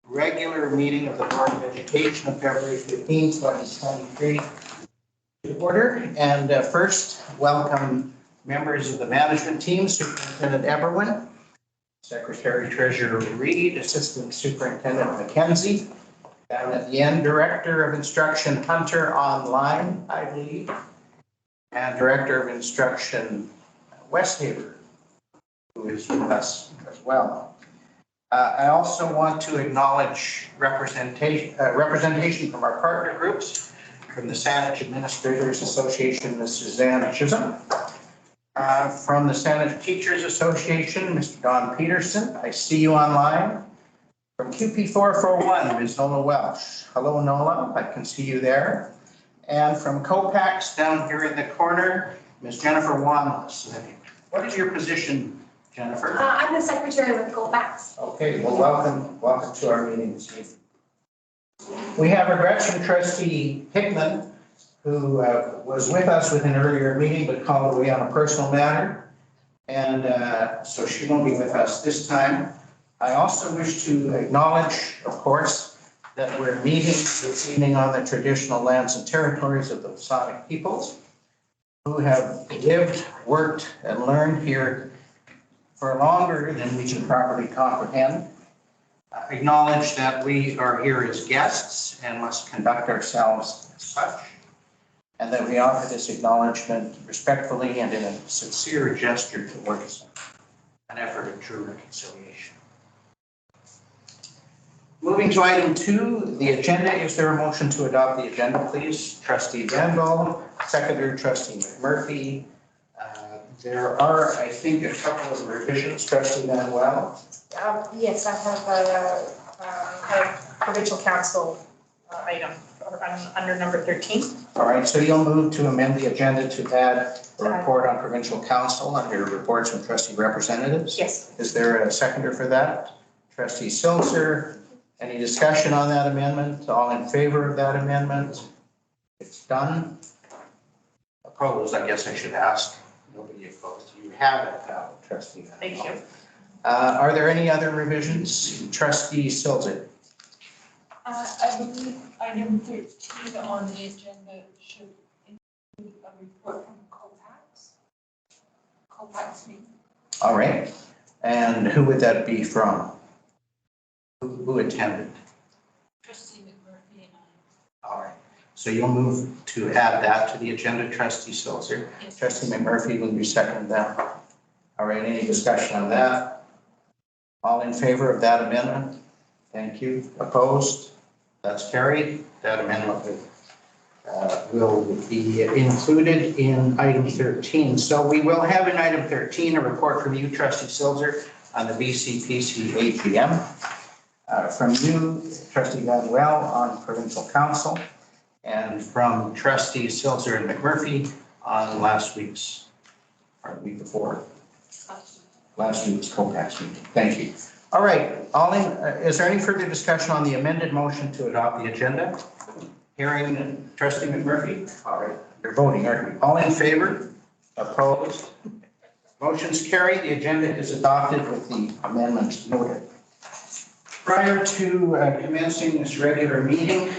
regular meeting of the Board of Education of February 15, 2023 to order. And first, welcome members of the management team, Superintendent Eberwin, Secretary Treasurer Reed, Assistant Superintendent McKenzie, and at the end, Director of Instruction Hunter online, I believe, and Director of Instruction Westhaver, who is with us as well. I also want to acknowledge representation from our partner groups, from the Saanich Administrators Association, Ms. Suzanne Chisholm, from the Saanich Teachers Association, Mr. Don Peterson. I see you online. From QP441, Ms. Nola Welsh. Hello, Nola. I can see you there. And from COPAX down here in the corner, Ms. Jennifer Wanless. What is your position, Jennifer? I'm the secretary with COPAX. Okay, well, welcome to our meeting this evening. We have regrets from Trustee Hickman, who was with us with an earlier meeting but called away on a personal matter. And so she won't be with us this time. I also wish to acknowledge, of course, that we're meeting this evening on the traditional lands and territories of the Saanich peoples who have lived, worked, and learned here for longer than we can properly comprehend. Acknowledge that we are here as guests and must conduct ourselves as such, and that we offer this acknowledgement respectfully and in a sincere gesture towards an effort of true reconciliation. Moving to item 2, the agenda. Is there a motion to adopt the agenda, please? Trustee Vandal, seconder Trustee McMurphy. There are, I think, a couple of revisions. Trustee Manuel. Yes, I have a provincial council item under number 13. All right, so you'll move to amend the agenda to add a report on provincial council under reports from trustee representatives. Yes. Is there a seconder for that? Trustee Silzer. Any discussion on that amendment? All in favor of that amendment? It's done. Opposed, I guess I should ask. Nobody opposed. You have it now, Trustee. Thank you. Are there any other revisions? Trustee Silzer. I believe item 13 on the agenda should include a report from COPAX meeting. All right. And who would that be from? Who attended? Trustee McMurphy and All right. So you'll move to add that to the agenda, Trustee Silzer. I. Yes. Trustee McMurphy, will you second that? All right. Any discussion on that? All in favor of that amendment? Thank you. Opposed? That's carried. That amendment will be included in item 13. So we will have in item 13 a report from you, Trustee Silzer, on the BCPC AGM. From you, Trustee Manuel, on provincial council, and from Trustee Silzer and McMurphy on last week's COPAX meeting. Thank you. All right. Is there any further discussion on the amended motion to adopt the agenda? Hearing Trustee McMurphy. All right. You're voting, aren't we? All in favor? Opposed? Motion's carried. The agenda is adopted with the amendments noted. Prior to commencing this regular meeting,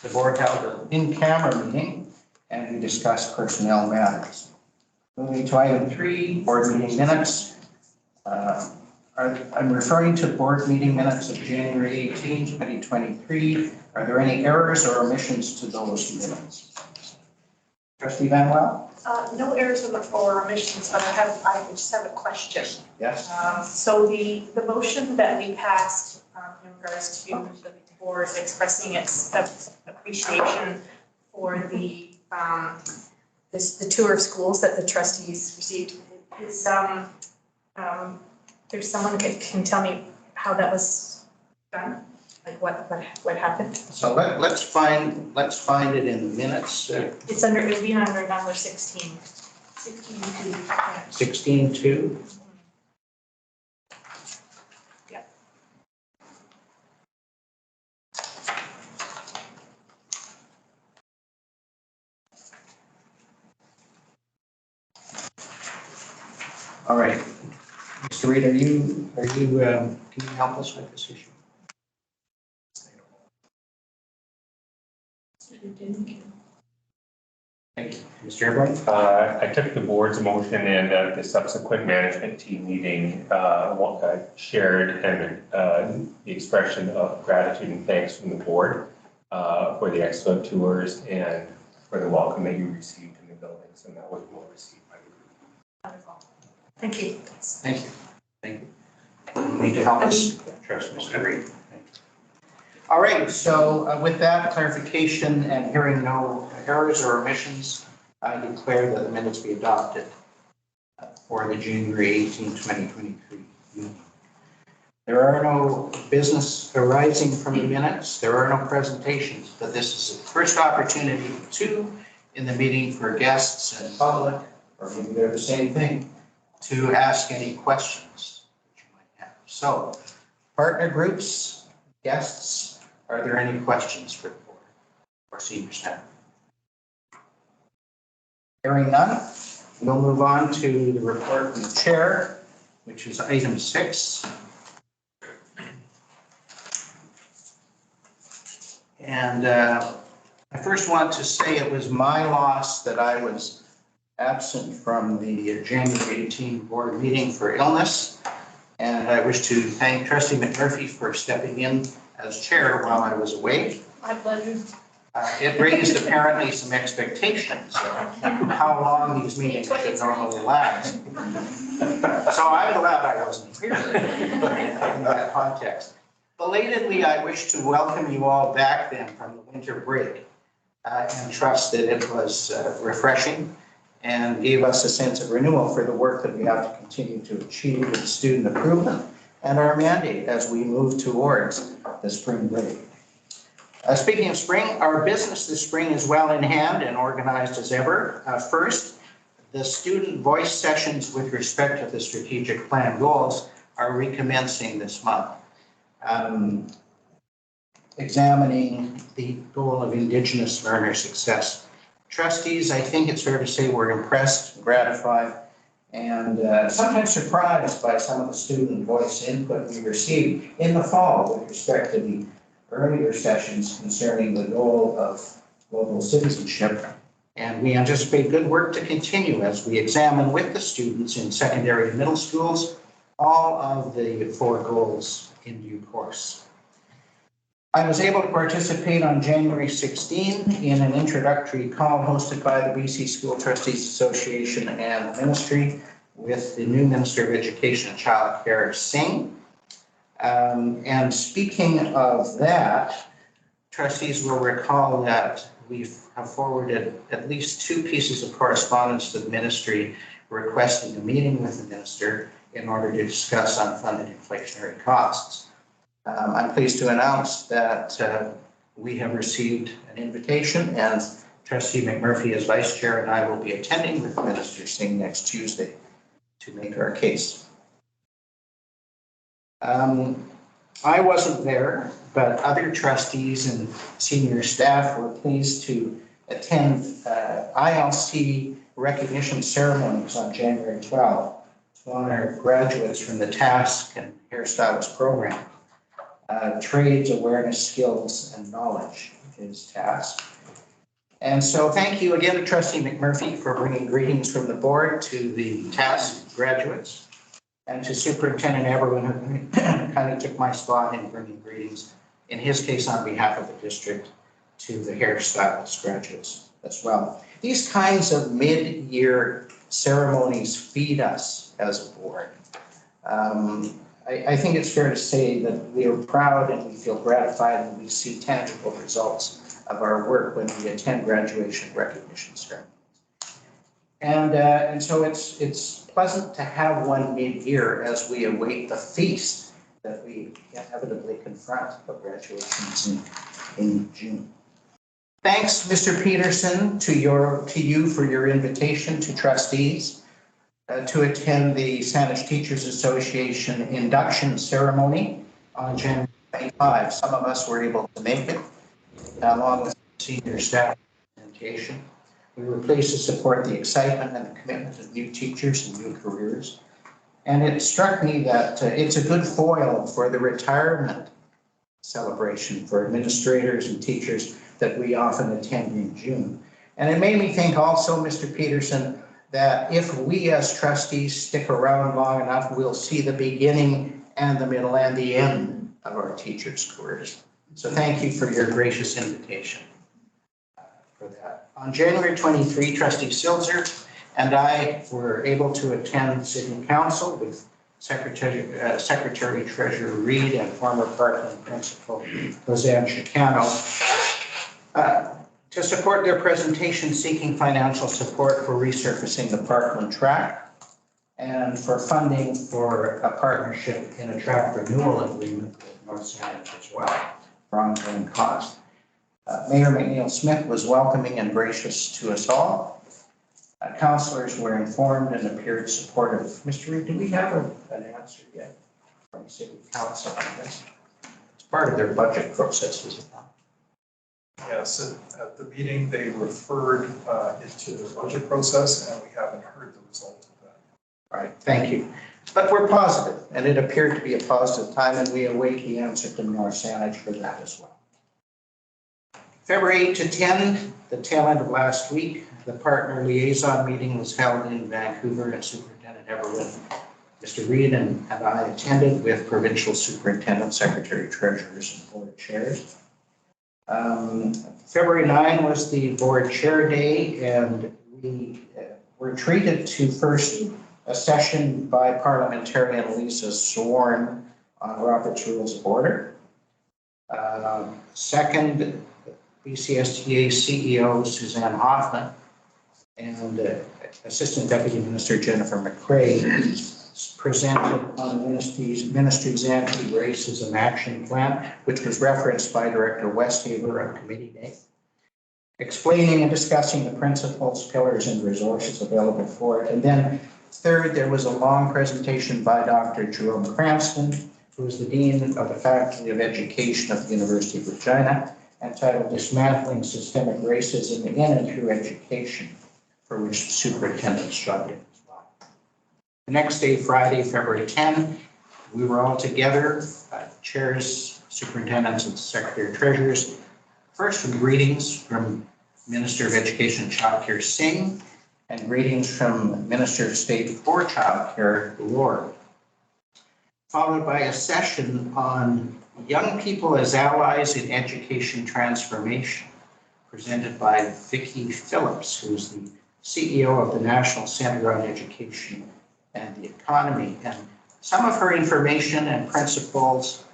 the board held an in-camera meeting and we discussed personnel matters. Moving to item 3, board meeting minutes. I'm referring to board meeting minutes of January 18, 2023. Are there any errors or omissions to those minutes? Trustee Manuel? No errors or omissions, but I just have a question. Yes. So the motion that we passed in regards to the board expressing its appreciation for the tour of schools that the trustees received is there's someone can tell me how that was done, like what happened. So let's find it in the minutes. It's under number 16. 16-2. Yeah. 16-2. All right. Mr. Reed, can you help us with this issue? Thank you. Mr. Eberlin? I took the board's motion and at the subsequent management team meeting, shared and the expression of gratitude and thanks from the board for the excellent tours and for the welcome that you received in the buildings, and that was well received by the group. Wonderful. Thank you. Thank you. Thank you. You need to help us, trust Mr. Reed. All right, so with that clarification and hearing no errors or omissions, I declare that the minutes be adopted for the January 18, 2023 meeting. There are no business arising from the minutes. There are no presentations, but this is the first opportunity in the meeting for guests and public, or maybe they're the same thing, to ask any questions that you might have. So, partner groups, guests, are there any questions for the board or senior staff? Hearing none, we'll move on to the report from the chair, which is item 6. And I first want to say it was my loss that I was absent from the January 18 board meeting for illness. And I wish to thank Trustee McMurphy for stepping in as chair while I was away. My pleasure. It raised apparently some expectations of how long these meetings should normally last. So I'm glad I wasn't here in that context. Belatedly, I wish to welcome you all back then from the winter break and trust that it was refreshing and gave us a sense of renewal for the work that we have to continue to achieve with student improvement and our mandate as we move towards the spring break. Speaking of spring, our business this spring is well in hand and organized as ever. First, the student voice sessions with respect to the strategic plan goals are recommencing this month. Examining the goal of Indigenous learner success. Trustees, I think it's fair to say we're impressed, gratified, and sometimes surprised by some of the student voice input we received in the fall with respect to the earlier sessions concerning the goal of global citizenship. And we anticipate good work to continue as we examine with the students in secondary and middle schools all of the 4 goals in due course. I was able to participate on January 16 in an introductory call hosted by the BC School Trustees Association and Ministry with the new Minister of Education and Child Care, Singh. And speaking of that, trustees will recall that we have forwarded at least 2 pieces of correspondence to the ministry requesting a meeting with the minister in order to discuss unfunded inflationary costs. I'm pleased to announce that we have received an invitation, and Trustee McMurphy as Vice Chair and I will be attending with Minister Singh next Tuesday to make our case. I wasn't there, but other trustees and senior staff were pleased to attend ILC recognition ceremonies on January 12 to honor graduates from the Task and Hairstylist program. Trades, awareness, skills, and knowledge is Task. And so thank you again to Trustee McMurphy for bringing greetings from the board to the Task graduates, and to Superintendent Eberlin, who kind of took my spot in bringing greetings, in his case on behalf of the district, to the hairstylist graduates as well. These kinds of mid-year ceremonies feed us as a board. I think it's fair to say that we are proud and we feel gratified when we see tangible results of our work when we attend graduation recognition ceremonies. And so it's pleasant to have one mid-year as we await the feast that we inevitably confront of graduations in June. Thanks, Mr. Peterson, to you for your invitation to trustees to attend the Saanich Teachers Association induction ceremony on January 25. Some of us were able to make it, along with senior staff presentation. We were pleased to support the excitement and the commitment of new teachers and new careers. And it struck me that it's a good foil for the retirement celebration for administrators and teachers that we often attend in June. And it made me think also, Mr. Peterson, that if we as trustees stick around long enough, we'll see the beginning and the middle and the end of our teachers' careers. So thank you for your gracious invitation for that. On January 23, Trustee Silzer and I were able to attend City Council with Secretary Treasurer Reid and former Parkland Principal Lizanne Chicano to support their presentation seeking financial support for resurfacing the Parkland track and for funding for a partnership in a track renewal agreement with North Saanich as well for ongoing costs. Mayor McNeil Smith was welcoming and gracious to us all. Councillors were informed and appeared supportive. Mr. Reid, do we have an answer yet from City Council on this? It's part of their budget process, is it not? Yes, at the meeting, they referred into the budget process, and we haven't heard the result of that. All right, thank you. But we're positive, and it appeared to be a positive time, and we await the answer from North Saanich for that as well. February 8 to 10, the tail end of last week, the partner liaison meeting was held in Vancouver, and Superintendent Everwood, Mr. Reid, and I attended with provincial superintendent, secretary, treasurers, and board chairs. February 9 was the board chair day, and we were treated to first a session by parliamentarian Lisa Zorn on Robert's Rules of Order. Second, BCSTA CEO Suzanne Hoffman and Assistant Deputy Minister Jennifer McCrae presented on the ministry's anti-racism action plan, which was referenced by Director Westhaver on committee day, explaining and discussing the principles, pillars, and resources available for it. And then third, there was a long presentation by Dr. Jerome Cranston, who is the Dean of the Faculty of Education of the University of Regina, entitled Dismantling Systemic Racism in and Through Education, for which the superintendent struggled as well. The next day, Friday, February 10, we were all together, chairs, superintendents, and secretary treasurers. First, some greetings from Minister of Education Childcare Singh and greetings from Minister of State for Childcare, Lord, followed by a session on young people as allies in education transformation, presented by Vicki Phillips, who's the CEO of the National Center on Education and the Economy. And some of her information and principles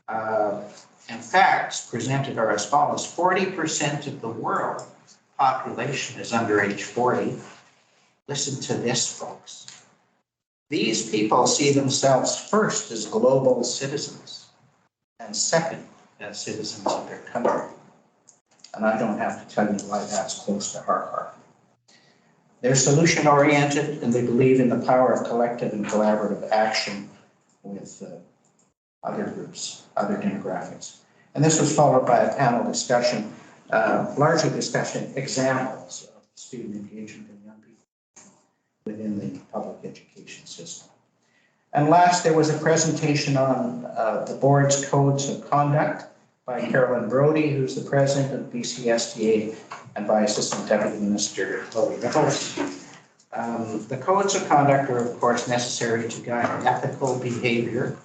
and facts presented are as follows. 40% of the world population is under age 40. Listen to this, folks. These people see themselves first as global citizens and second as citizens of their country. And I don't have to tell you why that's close to our heart. They're solution-oriented, and they believe in the power of collective and collaborative action with other groups, other demographics. And this was followed by a panel discussion, largely discussing examples of student engagement in young people within the public education system. And last, there was a presentation on the board's codes of conduct by Carolyn Brody, who's the president of BCSTA, and by Assistant Deputy Minister Chloe Nichols. The codes of conduct are, of course, necessary to guide ethical behavior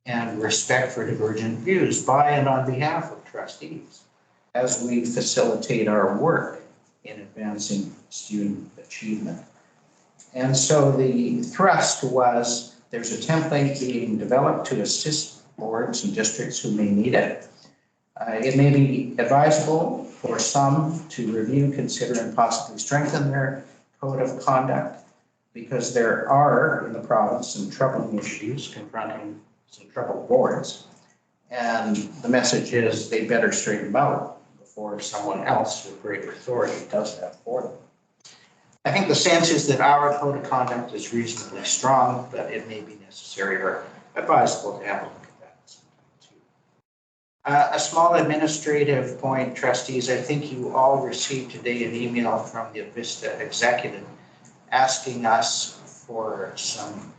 and respect for divergent views by and on behalf of trustees as we facilitate our work in advancing student achievement. And so the thrust was there's a template being developed to assist boards and districts who may need it. It may be advisable for some to review, consider, and possibly strengthen their code of conduct because there are in the province some troubling issues confronting some troubled boards. And the message is they better straighten them out before someone else with greater authority does that for them. I think the sense is that our code of conduct is reasonably strong, but it may be necessary or advisable to have a look at that sometime too. A small administrative point, trustees, I think you all received today an email from the Vista executive asking us for some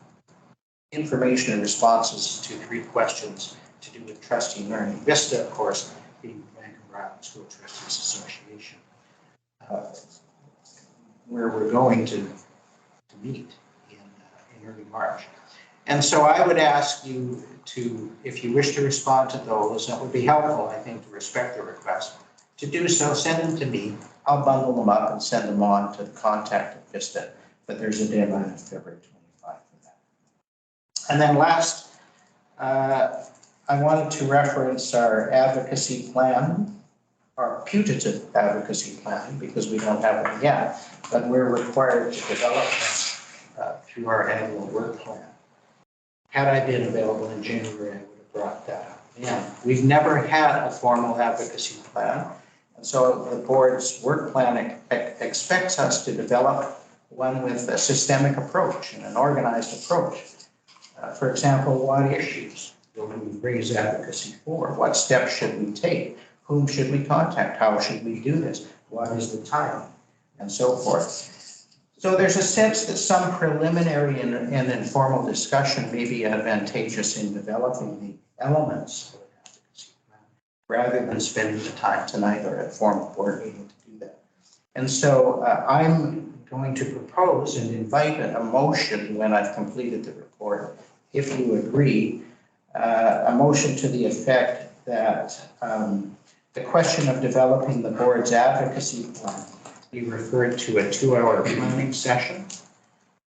information and responses to 3 questions to do with trustee learning. Vista, of course, being Vancouver Island School Trustees Association, where we're going to meet in early March. And so I would ask you to, if you wish to respond to those, that would be helpful, I think, to respect the request. To do so, send them to me. I'll bundle them up and send them on to the contact at Vista, but there's a deadline of February 25 for that. And then last, I wanted to reference our advocacy plan, our putative advocacy plan, because we don't have it yet, but we're required to develop them through our annual work plan. Had I been available in January, I would have brought that up. Yeah, we've never had a formal advocacy plan. And so the board's work plan expects us to develop one with a systemic approach and an organized approach. For example, what issues will we raise advocacy for? What steps should we take? Whom should we contact? How should we do this? What is the time? And so forth. So there's a sense that some preliminary and informal discussion may be advantageous in developing the elements of an advocacy plan, rather than spending the time tonight or at a formal board meeting to do that. And so I'm going to propose and invite a motion when I've completed the report, if you agree, a motion to the effect that the question of developing the board's advocacy plan be referred to a 2-hour planning session.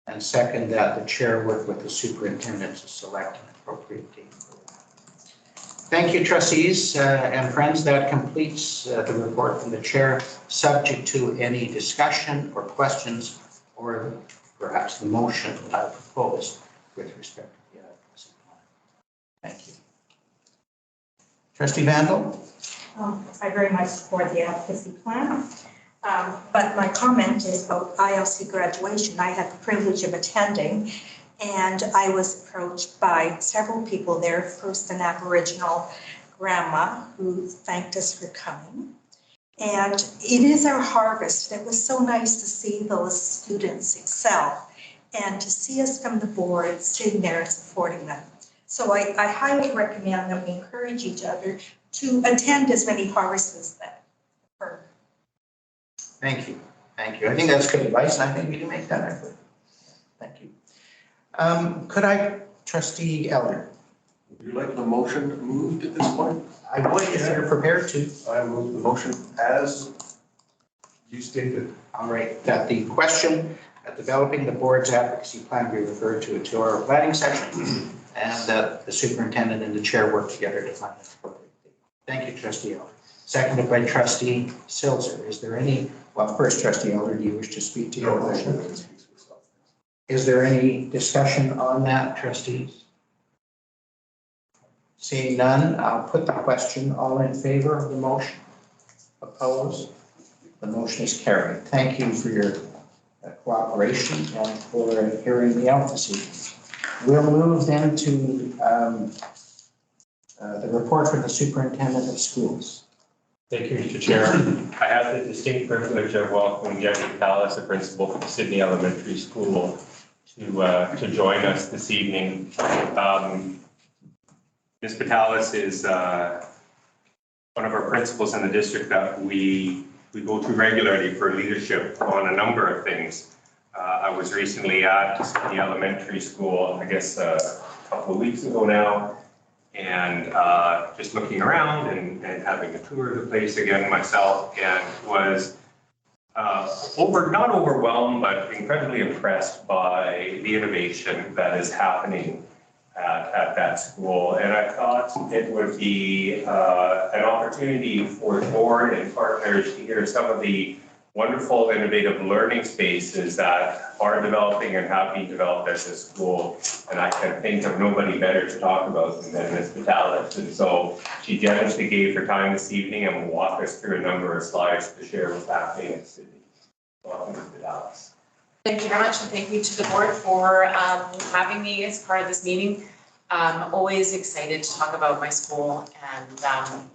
And second, that the chair work with the superintendent to select an appropriate date for that. Thank you, trustees and friends. That completes the report from the chair, subject to any discussion or questions, or perhaps the motion that I propose with respect to the advocacy plan. Thank you. Trustee Vandal? I very much support the advocacy plan. But my comment is about ILC graduation. I had the privilege of attending, and I was approached by several people there, first an Aboriginal grandma who thanked us for coming. And it is our harvest. It was so nice to see those students excel and to see us from the board sitting there and supporting them. So I highly recommend that we encourage each other to attend as many harvests as that occur. Thank you. Thank you. I think that's good advice. I think we can make that effort. Thank you. Could I, Trustee Elder? Would you like the motion moved at this point? I would, if you're prepared to. I move the motion as you stated. All right, that the question at developing the board's advocacy plan be referred to a 2-hour planning session, and that the superintendent and the chair work together to find an appropriate date. Thank you, Trustee Elder. Seconded by Trustee Silzer. Is there any, well, first, Trustee Elder, do you wish to speak to your motion? Is there any discussion on that, trustees? Seeing none, I'll put the question. All in favor of the motion? Opposed? The motion is carried. Thank you for your cooperation and for hearing me out this evening. We'll move then to the report from the superintendent of schools. Thank you, Mr. Chair. I have the distinct privilege of welcoming Jackie Vitalis, the principal for the Sydney Elementary School, to join us this evening. Ms. Vitalis is one of our principals in the district that we go to regularly for leadership on a number of things. I was recently at the elementary school, I guess a couple of weeks ago now, and just looking around and having a tour of the place again myself, and was not overwhelmed, but incredibly impressed by the innovation that is happening at that school. And I thought it would be an opportunity for the board and partners to hear some of the wonderful, innovative learning spaces that are developing and have been developed at this school. And I can think of nobody better to talk about than Ms. Vitalis. And so she generously gave her time this evening and will walk us through a number of slides to share what's happening at Sydney. Welcome, Ms. Vitalis. Thank you very much, and thank you to the board for having me as part of this meeting. I'm always excited to talk about my school, and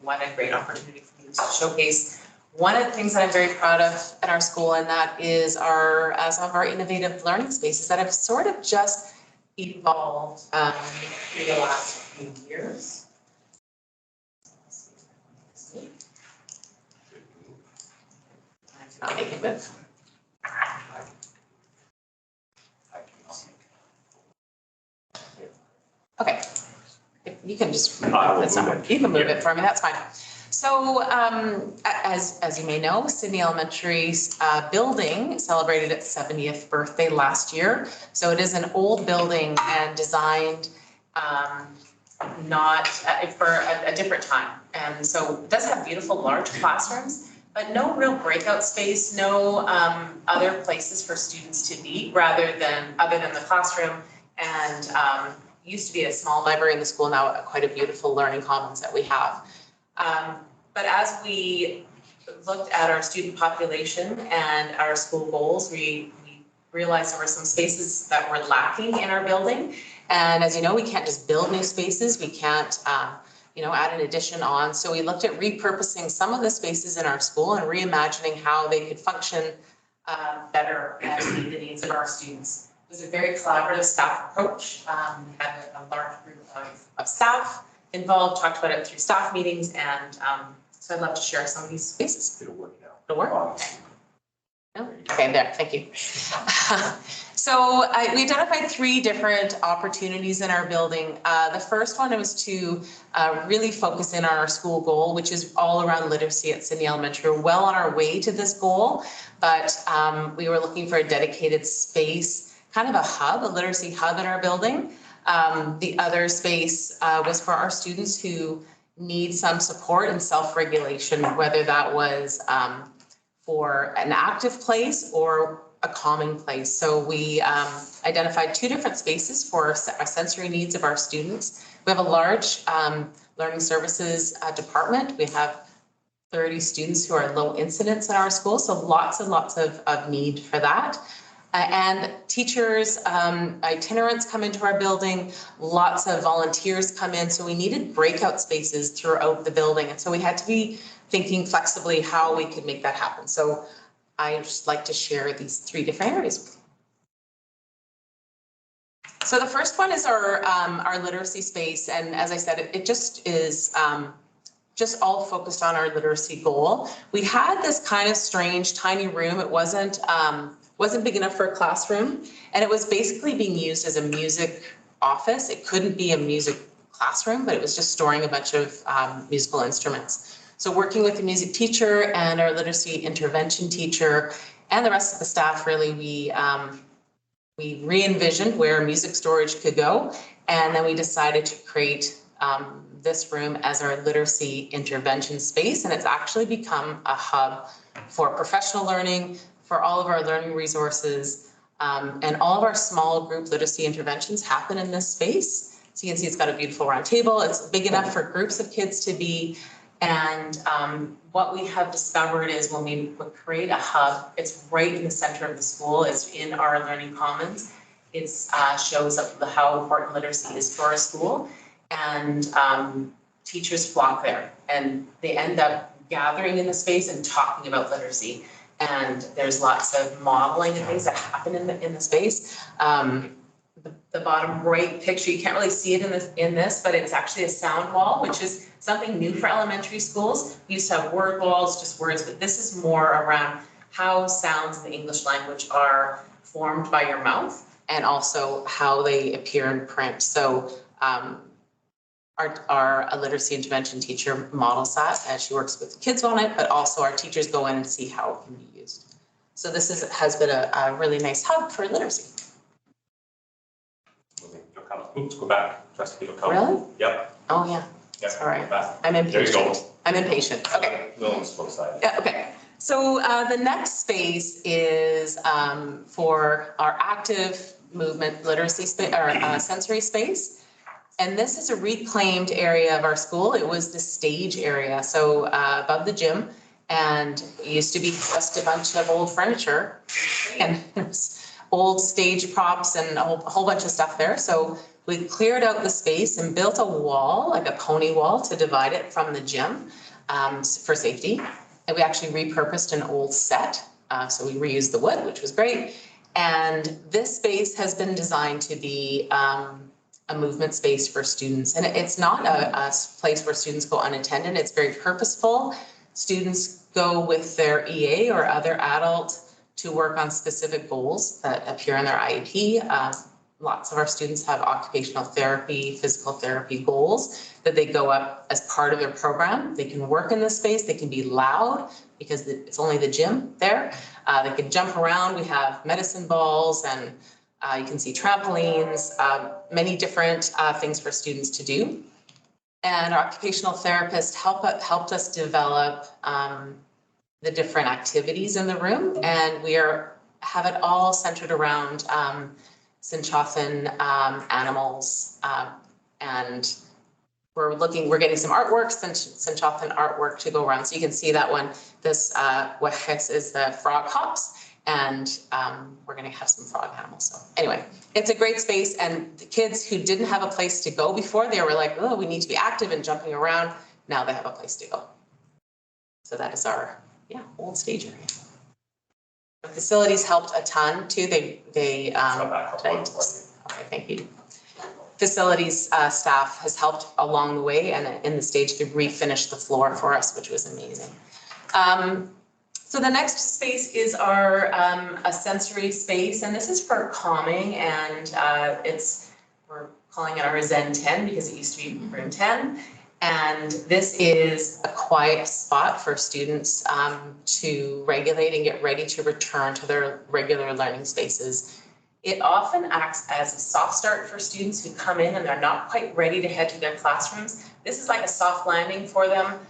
what a great opportunity for you to showcase one of the things that I'm very proud of at our school, and that is some of our innovative learning spaces that have sort of just evolved through the last few years. Not make it move. Okay. If you can just, it's not, you can move it for me, that's fine. So as you may know, Sydney Elementary's building celebrated its 70th birthday last year. So it is an old building and designed not for a different time. And so it does have beautiful large classrooms, but no real breakout space, no other places for students to be other than the classroom. And used to be a small library in the school, now quite a beautiful learning commons that we have. But as we looked at our student population and our school goals, we realized there were some spaces that were lacking in our building. And as you know, we can't just build new spaces. We can't, add an addition on. So we looked at repurposing some of the spaces in our school and reimagining how they could function better and meet the needs of our students. It was a very collaborative staff approach. We had a large group of staff involved, talked about it through staff meetings, and so I'd love to share some of these spaces. It'll work now. It'll work? No? Okay, there, thank you. So we identified 3 different opportunities in our building. The first one was to really focus in on our school goal, which is all around literacy at Sydney Elementary. We're well on our way to this goal, but we were looking for a dedicated space, kind of a hub, a literacy hub in our building. The other space was for our students who need some support and self-regulation, whether that was for an active place or a calming place. So we identified 2 different spaces for our sensory needs of our students. We have a large learning services department. We have 30 students who are low incidence in our school, so lots and lots of need for that. And teachers, itinerants come into our building, lots of volunteers come in, so we needed breakout spaces throughout the building. And so we had to be thinking flexibly how we could make that happen. So I just like to share these 3 different areas with you. So the first one is our literacy space. And as I said, it just is just all focused on our literacy goal. We had this kind of strange tiny room. It wasn't big enough for a classroom, and it was basically being used as a music office. It couldn't be a music classroom, but it was just storing a bunch of musical instruments. So working with the music teacher and our literacy intervention teacher and the rest of the staff, really, we re-envisioned where music storage could go, and then we decided to create this room as our literacy intervention space, and it's actually become a hub for professional learning, for all of our learning resources, and all of our small group literacy interventions happen in this space. So you can see it's got a beautiful round table. It's big enough for groups of kids to be. And what we have discovered is when we create a hub, it's right in the center of the school. It's in our learning commons. It shows up how important literacy is for our school. And teachers flock there, and they end up gathering in the space and talking about literacy. And there's lots of modeling and things that happen in the space. The bottom right picture, you can't really see it in this, but it's actually a sound wall, which is something new for elementary schools. We used to have word walls, just words, but this is more around how sounds in the English language are formed by your mouth and also how they appear in print. So our literacy intervention teacher models that, and she works with the kids on it, but also our teachers go in and see how it can be used. So this has been a really nice hub for literacy. Oops, go back. Trustee McCollum. Really? Yep. Oh, yeah. Yep. All right. Go back. I'm impatient. There you go. I'm impatient. Okay. Will's both sides. Yeah, okay. So the next space is for our active movement literacy space, or sensory space. And this is a reclaimed area of our school. It was the stage area, so above the gym. And it used to be just a bunch of old furniture and old stage props and a whole bunch of stuff there. So we cleared out the space and built a wall, like a pony wall, to divide it from the gym for safety. And we actually repurposed an old set. So we reused the wood, which was great. And this space has been designed to be a movement space for students. And it's not a place where students go unattended. It's very purposeful. Students go with their EA or other adult to work on specific goals that appear in their IEP. Lots of our students have occupational therapy, physical therapy goals that they go up as part of their program. They can work in this space, they can be loud because it's only the gym there. They can jump around, we have medicine balls and you can see trampolines, many different things for students to do. And our occupational therapist helped us develop the different activities in the room, and we have it all centered around Sinchothan animals, and we're getting some artwork, Sinchothan artwork to go around. So you can see that one. This Wajes is the frog hops, and we're going to have some frog animals. So anyway, it's a great space, and the kids who didn't have a place to go before, they were like, oh, we need to be active and jumping around. Now they have a place to go. So that is our old stage area. The facilities helped a ton too. Okay, thank you. Facilities staff has helped along the way and in the stage to refinish the floor for us, which was amazing. So the next space is our a sensory space, and this is for calming, and we're calling it our Zen 10 because it used to be room 10. And this is a quiet spot for students to regulate and get ready to return to their regular learning spaces. It often acts as a soft start for students who come in and they're not quite ready to head to their classrooms. This is like a soft landing for them.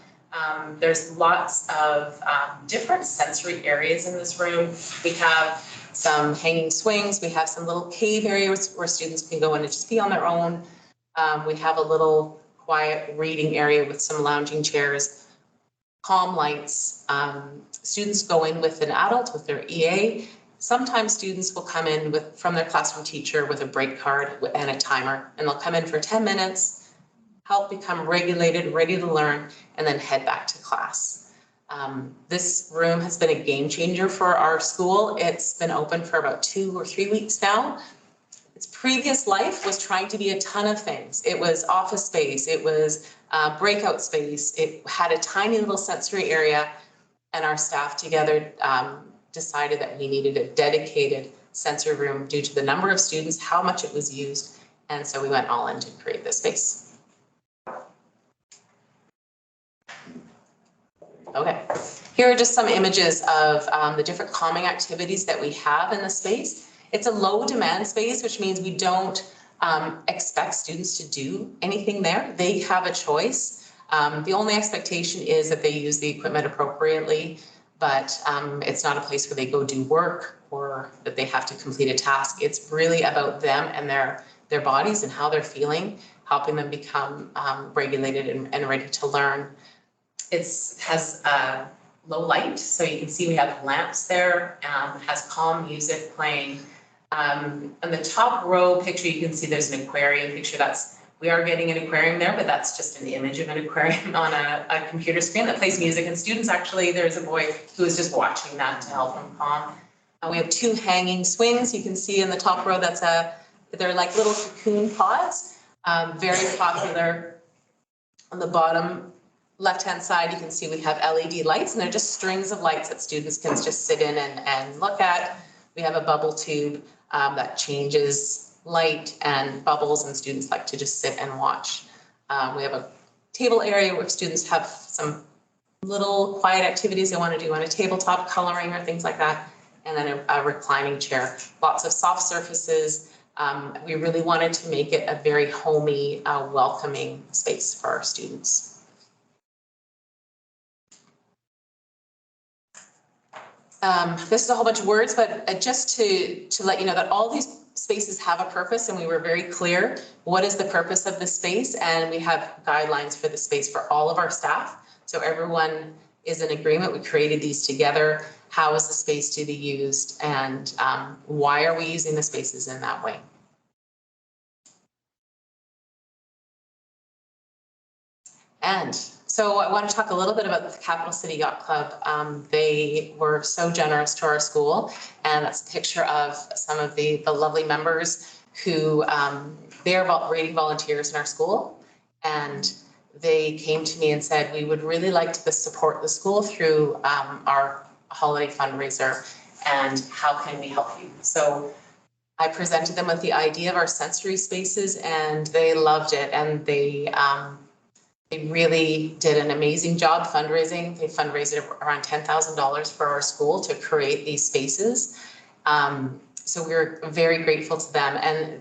There's lots of different sensory areas in this room. We have some hanging swings. We have some little cave areas where students can go in and just be on their own. We have a little quiet reading area with some lounging chairs, calm lights. Students go in with an adult, with their EA. Sometimes students will come in from their classroom teacher with a break card and a timer, and they'll come in for 10 minutes, help become regulated, ready to learn, and then head back to class. This room has been a game changer for our school. It's been open for about 2 or 3 weeks now. Its previous life was trying to be a ton of things. It was office space, it was breakout space, it had a tiny little sensory area, and our staff together decided that we needed a dedicated sensory room due to the number of students, how much it was used, and so we went all in to create this space. Okay, here are just some images of the different calming activities that we have in the space. It's a low demand space, which means we don't expect students to do anything there. They have a choice. The only expectation is that they use the equipment appropriately, but it's not a place where they go do work or that they have to complete a task. It's really about them and their bodies and how they're feeling, helping them become regulated and ready to learn. It has low light, so you can see we have lamps there, has calm music playing. On the top row picture, you can see there's an aquarium picture. We are getting an aquarium there, but that's just an image of an aquarium on a computer screen that plays music. And students actually, there's a boy who is just watching that to help them calm. We have 2 hanging swings. You can see in the top row, they're like little cocoon pods, very popular. On the bottom left-hand side, you can see we have LED lights, and they're just strings of lights that students can just sit in and look at. We have a bubble tube that changes light and bubbles, and students like to just sit and watch. We have a table area where students have some little quiet activities they want to do on a tabletop, coloring or things like that, and then a reclining chair. Lots of soft surfaces. We really wanted to make it a very homey, welcoming space for our students. This is a whole bunch of words, but just to let you know that all these spaces have a purpose, and we were very clear what is the purpose of the space, and we have guidelines for the space for all of our staff. So everyone is in agreement. We created these together. How is the space to be used, and why are we using the spaces in that way? And so I want to talk a little bit about the Capital City Yacht Club. They were so generous to our school, and that's a picture of some of the lovely members who they're rating volunteers in our school, and they came to me and said, we would really like to support the school through our holiday fundraiser, and how can we help you? So I presented them with the idea of our sensory spaces, and they loved it, and they really did an amazing job fundraising. They fundraised around $10,000 for our school to create these spaces. So we're very grateful to them. And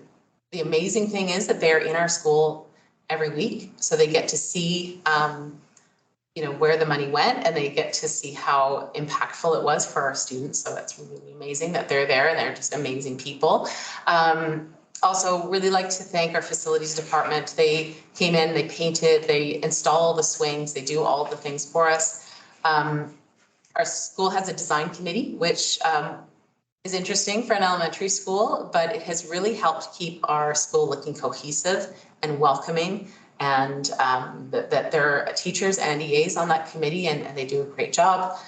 the amazing thing is that they're in our school every week. So they get to see, where the money went, and they get to see how impactful it was for our students. So that's really amazing that they're there, and they're just amazing people. Also, really like to thank our facilities department. They came in, they painted, they install the swings, they do all the things for us. Our school has a design committee, which is interesting for an elementary school, but it has really helped keep our school looking cohesive and welcoming, and that there are teachers and EAs on that committee, and they do a great job.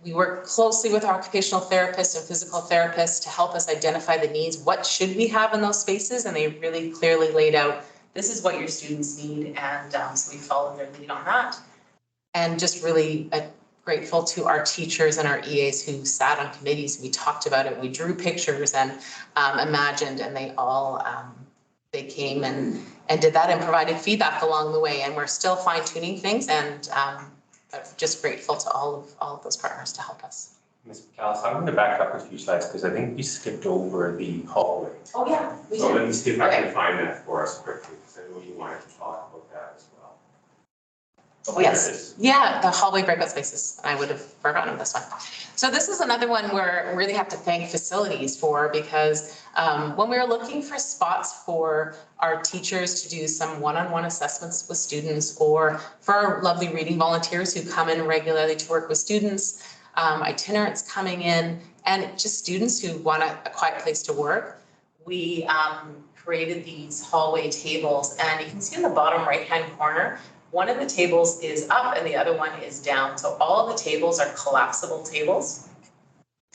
We work closely with our occupational therapists and physical therapists to help us identify the needs. What should we have in those spaces? And they really clearly laid out, this is what your students need, and so we followed their lead on that. And just really grateful to our teachers and our EAs who sat on committees. We talked about it, we drew pictures and imagined, and they all, they came and did that and provided feedback along the way. And we're still fine tuning things, and just grateful to all of those partners to help us. Ms. McAllis, I'm going to back up a few slides because I think we skipped over the hallway. Oh, yeah. So let me see if I can find that for us quickly, because I know you wanted to talk about that as well. Oh, yes. Yeah, the hallway breakout spaces. I would have forgotten this one. So this is another one where I really have to thank facilities for, because when we were looking for spots for our teachers to do some one-on-one assessments with students, or for our lovely reading volunteers who come in regularly to work with students, itinerants coming in, and just students who want a quiet place to work, we created these hallway tables. And you can see in the bottom right-hand corner, one of the tables is up and the other one is down. So all of the tables are collapsible tables.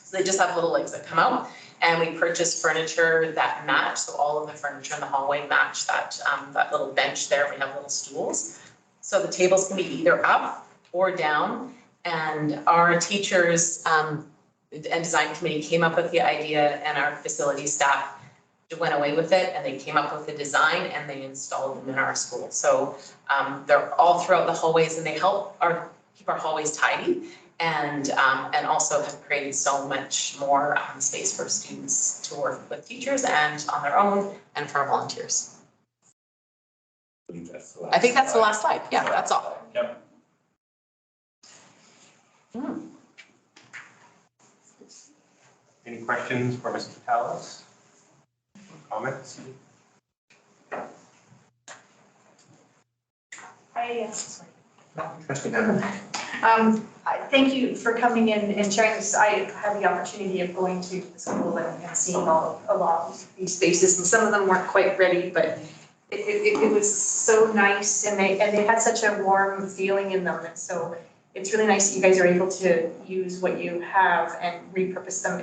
So they just have little legs that come out, and we purchased furniture that match. So all of the furniture in the hallway match that, that little bench there. We have little stools. So the tables can be either up or down. And our teachers and design committee came up with the idea, and our facility staff went away with it, and they came up with the design and they installed them in our school. So they're all throughout the hallways, and they help keep our hallways tidy, and also have created so much more space for students to work with teachers and on their own, and for our volunteers. I think that's the last slide. Yeah, that's all. Yep. Any questions for Mr. Talas? Comments? Thank you for coming in and sharing this. I had the opportunity of going to the school and seeing all along these spaces, and some of them weren't quite ready, but it was so nice, and they had such a warm feeling in them. And so it's really nice that you guys are able to use what you have and repurpose them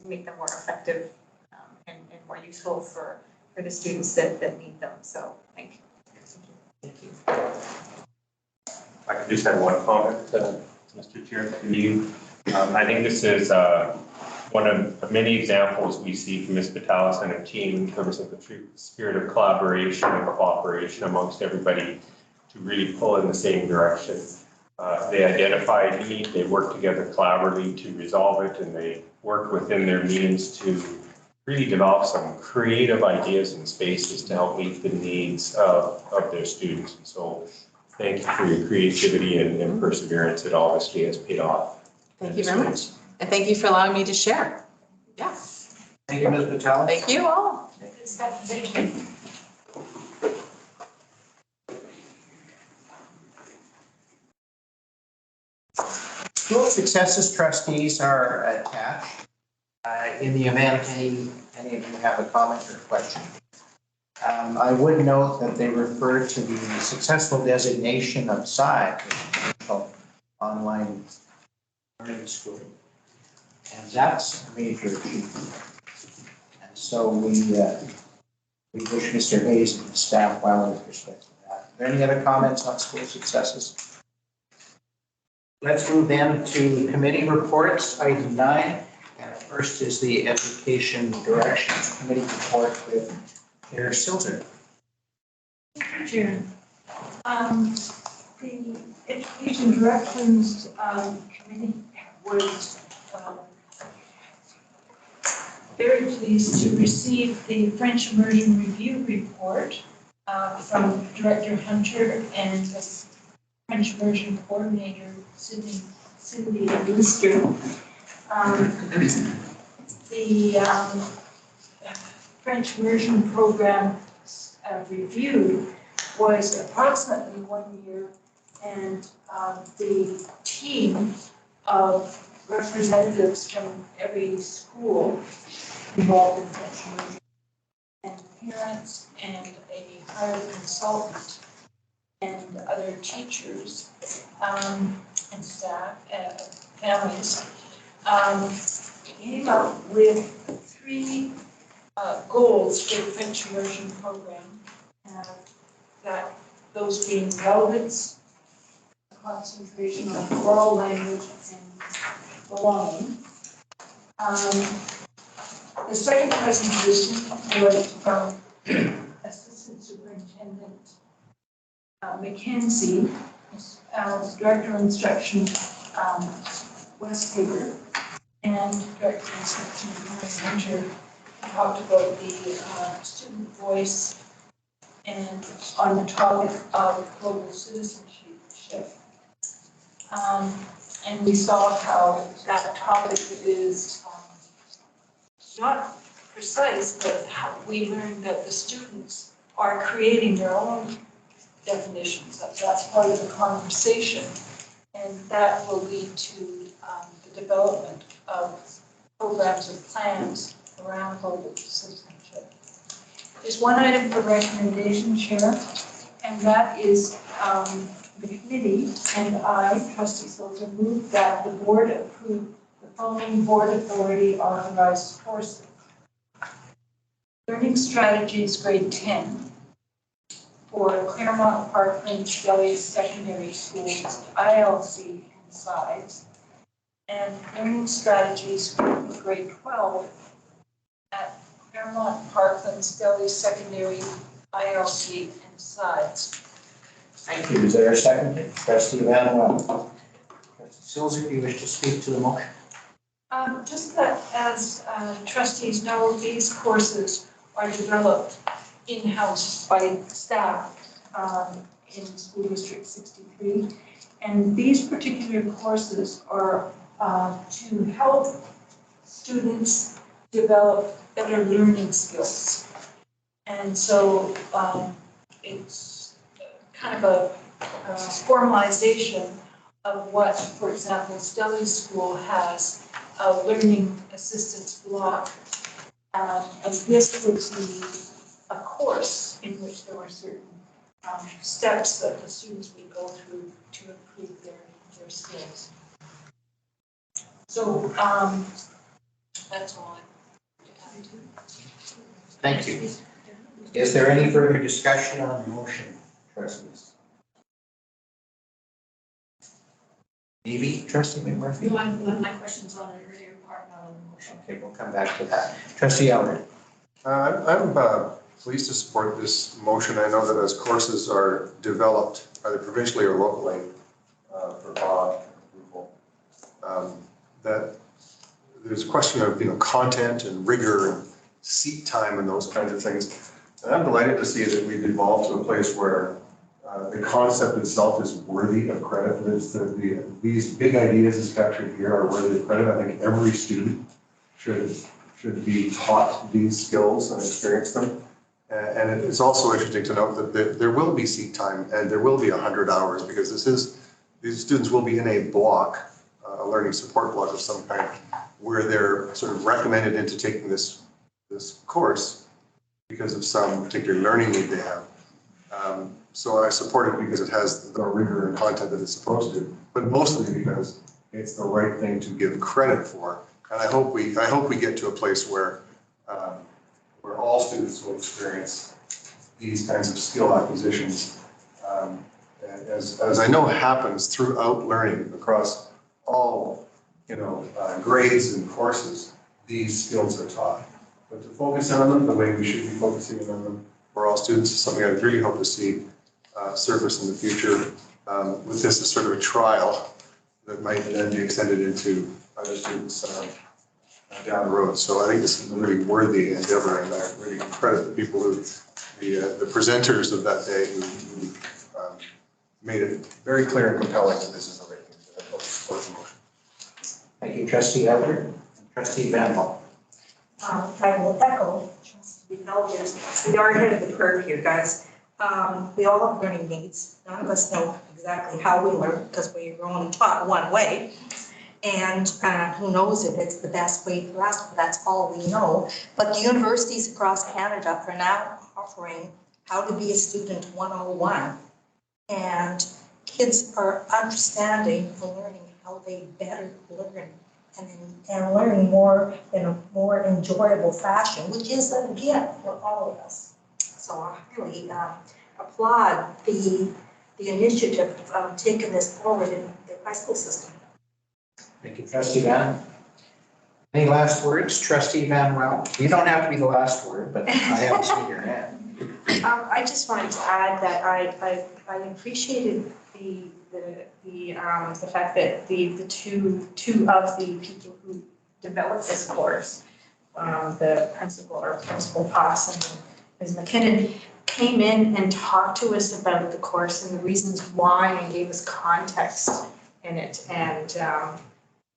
make them more effective and more useful for the students that need them. So thank you. Thank you. I could just add one comment, Mr. Chair, to you. I think this is one of many examples we see from Ms. Vitalis and her team in terms of the spirit of collaboration and cooperation amongst everybody to really pull in the same direction. They identify a need, they work together collaboratively to resolve it, and they work within their means to really develop some creative ideas and spaces to help meet the needs of their students. And so thank you for your creativity and perseverance. It obviously has paid off. Thank you very much. And thank you for allowing me to share. Yeah. Thank you, Ms. Patel. Thank you all. Thank you. School Successes trustees are attached. In the event any of you have a comment or question. I would note that they refer to the successful designation of SCI, online learning school. And that's a major achievement. And so we wish Mr. Hayes and the staff well with respect to that. there any other comments on school successes? Let's move then to committee reports, item 9. And first is the Education Directions Committee report with Chair Silzer. Chair. The Education Directions Committee was very pleased to receive the French Immersion Review Report from Director Hunter and French Immersion Coordinator Cindy Lister. The French Immersion Program review was approximately 1 year, and the team of representatives from every school involved in French immersion, and parents and a hired consultant and other teachers and staff, families, came up with 3 goals for the French immersion program, that those being relevance, concentration on oral language, and belonging. The second presentation was from Assistant Superintendent McKenzie, Director of Instruction Westhaver, and Director of Instruction Hunter talked about the student voice and on the topic of global citizenship. And we saw how that topic is not precise, but how we learned that the students are creating their own definitions. That's part of the conversation, and that will lead to the development of programs or plans around global citizenship. There's one item for recommendation, Chair, and that is the committee and I, Trustee Silver, move that the board approve the following board authority authorized courses. Learning Strategies Grade 10 for Claremont Parkland Skelly Secondary School's ILC and sides, and Learning Strategies for Grade 12 at Claremont Parkland Skelly Secondary ILC and sides. Thank you. Is there a second? Trustee Van Wel. Trustee Silzer, do you wish to speak to the motion? Just that as trustees know, these courses are developed in-house by staff in School District 63. And these particular courses are to help students develop better learning skills. And so it's kind of a formalization of what, for example, Stelly School has a learning assistance block. And this would be a course in which there were certain steps that the students would go through to improve their skills. So that's all I have to. Thank you. Is there any further discussion on the motion, trustees? Maybe, Trustee McMurphy? No, I have my questions on an earlier part, not on the motion. Okay, we'll come back to that. Trustee Elder. I'm pleased to support this motion. I know that as courses are developed, either provincially or locally, for law approval, that there's a question of, content and rigor and seat time and those kinds of things. And I'm delighted to see that we've evolved to a place where the concept itself is worthy of credit. These big ideas as captured here are worthy of credit. I think every student should be taught these skills and experience them. And it's also interesting to note that there will be seat time and there will be 100 hours, because these students will be in a block, a learning support block of some kind, where they're sort of recommended into taking this course because of some particular learning need they have. So I support it because it has the rigor and content that it's supposed to, but mostly because it's the right thing to give credit for. And I hope we get to a place where all students will experience these kinds of skill acquisitions As I know happens throughout learning across all, grades and courses, these skills are taught. But to focus on them the way we should be focusing on them for all students is something I really hope to see surface in the future. With this as sort of a trial that might then be extended into other students down the road. So I think this is a really worthy endeavor, and I really credit the people the presenters of that day who made it very clear and compelling that this is the right thing to do. Support the motion. Thank you, Trustee Elder and Trustee Van Wall. I will echo trustee Elder's. We are ahead of the curve here, guys. We all have learning needs. None of us know exactly how we learn because we're only taught one way. And who knows if it's the best way for us, but that's all we know. But the universities across Canada are now offering how to be a student 101. And kids are understanding and learning how they better learn and learn more in a more enjoyable fashion, which is a gift for all of us. So I really applaud the initiative of taking this forward in the high school system. Thank you, Trustee Van. Any last words, Trustee Van Well? You don't have to be the last word, but I haven't seen your hand. I just wanted to add that I appreciated the fact that the two of the people who developed this course, the Principal Poss and Ms. McKinnon, came in and talked to us about the course and the reasons why and gave us context in it. And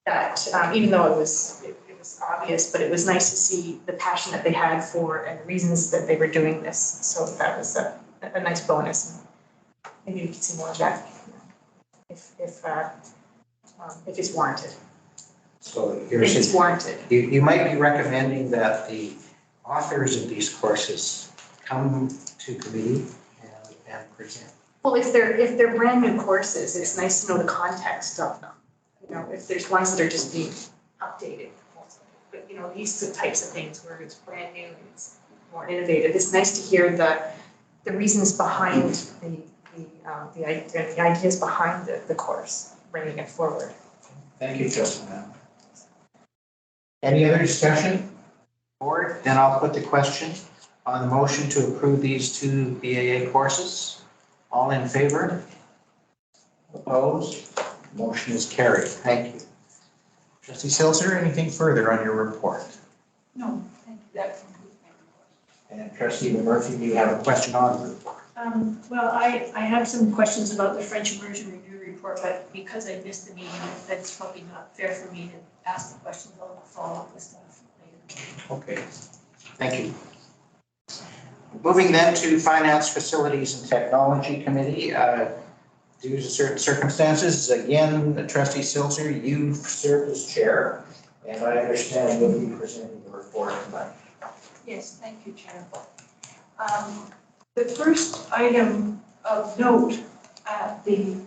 that even though it was obvious, but it was nice to see the passion that they had for and the reasons that they were doing this. So that was a nice bonus. Maybe we could see more of that if it's warranted. So If here's it's warranted. you might be recommending that the authors of these courses come to committee and present. Well, if they're brand new courses, it's nice to know the context of them. If there's ones that are just being updated. But these are the types of things where it's brand new and it's more innovative. It's nice to hear the reasons behind the ideas behind the course, bringing it forward. Thank you, Justin. Any other discussion? Board, then I'll put the question on the motion to approve these two BAA courses. All in favor? Opposed? Motion is carried. Thank you. Trustee Silser, anything further on your report? No, thank you, that concludes my report. And Trustee Murphy, do you have a question on the report? Well, I have some questions about the French immersion review report, but because I missed the meeting, that's probably not fair for me to ask the questions. I'll follow up with stuff later. Okay, thank you. Moving then to Finance, Facilities, and Technology Committee. Due to certain circumstances, again, Trustee Silser, you served as chair, and I understand you'll be presenting the report tonight. Yes, thank you, Chair. The first item of note at the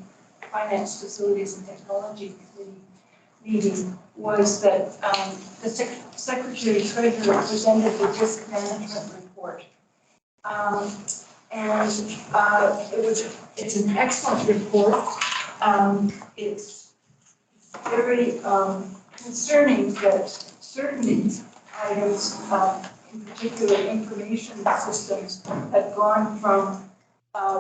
Finance, Facilities, and Technology Committee meeting was that the Secretary Treasurer presented the risk management report. It's an excellent report. It's very concerning that certain items, in particular information systems, have gone from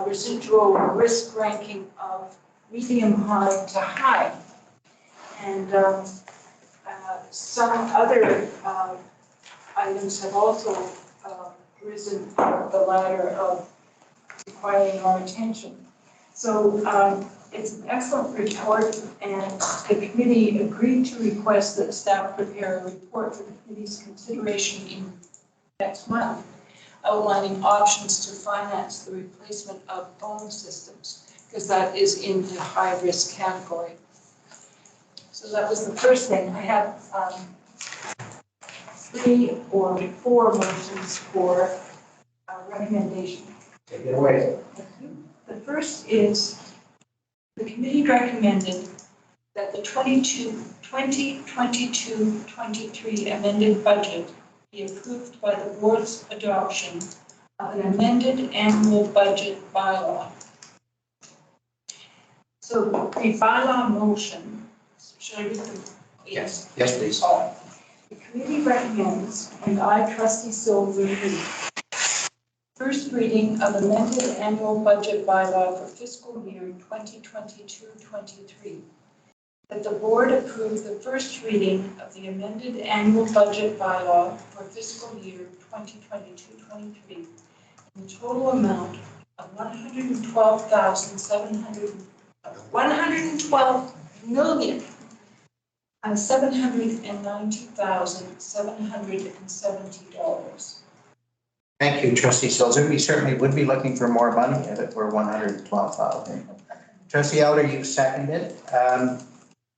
residual risk ranking of medium high to high. And some other items have also risen up the ladder of requiring our attention. So it's an excellent report, and the committee agreed to request that staff prepare a report for the committee's consideration in next month, outlining options to finance the replacement of phone systems, because that is in the high-risk category. So that was the first thing. I have 3 or 4 motions for recommendation. Take it away. The first is the committee recommended that the 2022-23 amended budget be approved by the board's adoption of an amended annual budget bylaw. So the bylaw motion, should I read the? Yes, please. The committee recommends, and I, trustee Silver, read. First reading of amended annual budget bylaw for fiscal year 2022-23. That the board approve the first reading of the amended annual budget bylaw for fiscal year 2022-23 in the total amount of 112,790,770 Thank you, trustee Silzer. We certainly would be looking for more money if it were 112,000. Trustee Elder, you seconded. Do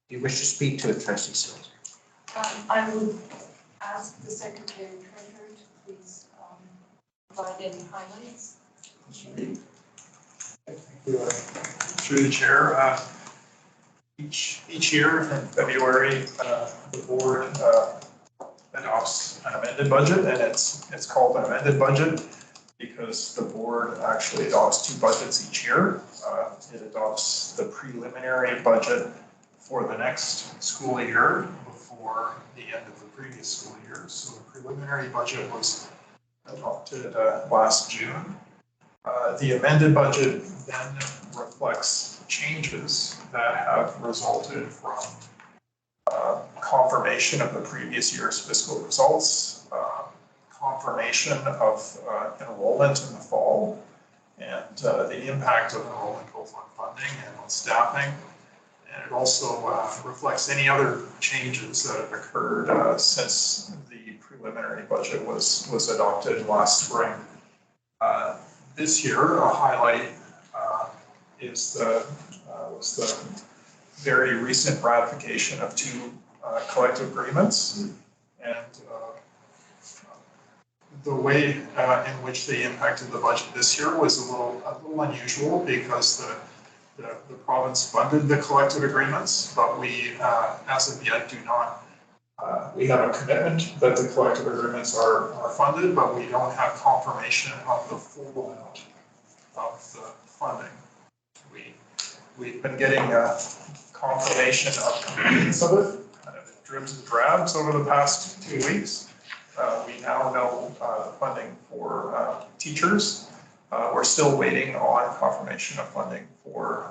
you wish to speak to it, trustee Silzer? I would ask the secretary treasurer to please provide any highlights. Through the chair, each year in February, the board adopts an amended budget, and it's called an amended budget because the board actually adopts two budgets each year. It adopts the preliminary budget for the next school year before the end of the previous school year. So the preliminary budget was adopted last June. The amended budget then reflects changes that have resulted from confirmation of the previous year's fiscal results, confirmation of enrollment in the fall, and the impact of enrollment both on funding and on staffing. And it also reflects any other changes that have occurred since the preliminary budget was adopted last spring. This year, a highlight was the very recent ratification of two collective agreements, and the way in which they impacted the budget this year was a little unusual because the province funded the collective agreements, but we, as of yet, do not. We have a commitment that the collective agreements are funded, but we don't have confirmation of the full amount of the funding. We've been getting confirmation of completeness of it, kind of dribs and drabs over the past 2 weeks. We now know funding for teachers. We're still waiting on confirmation of funding for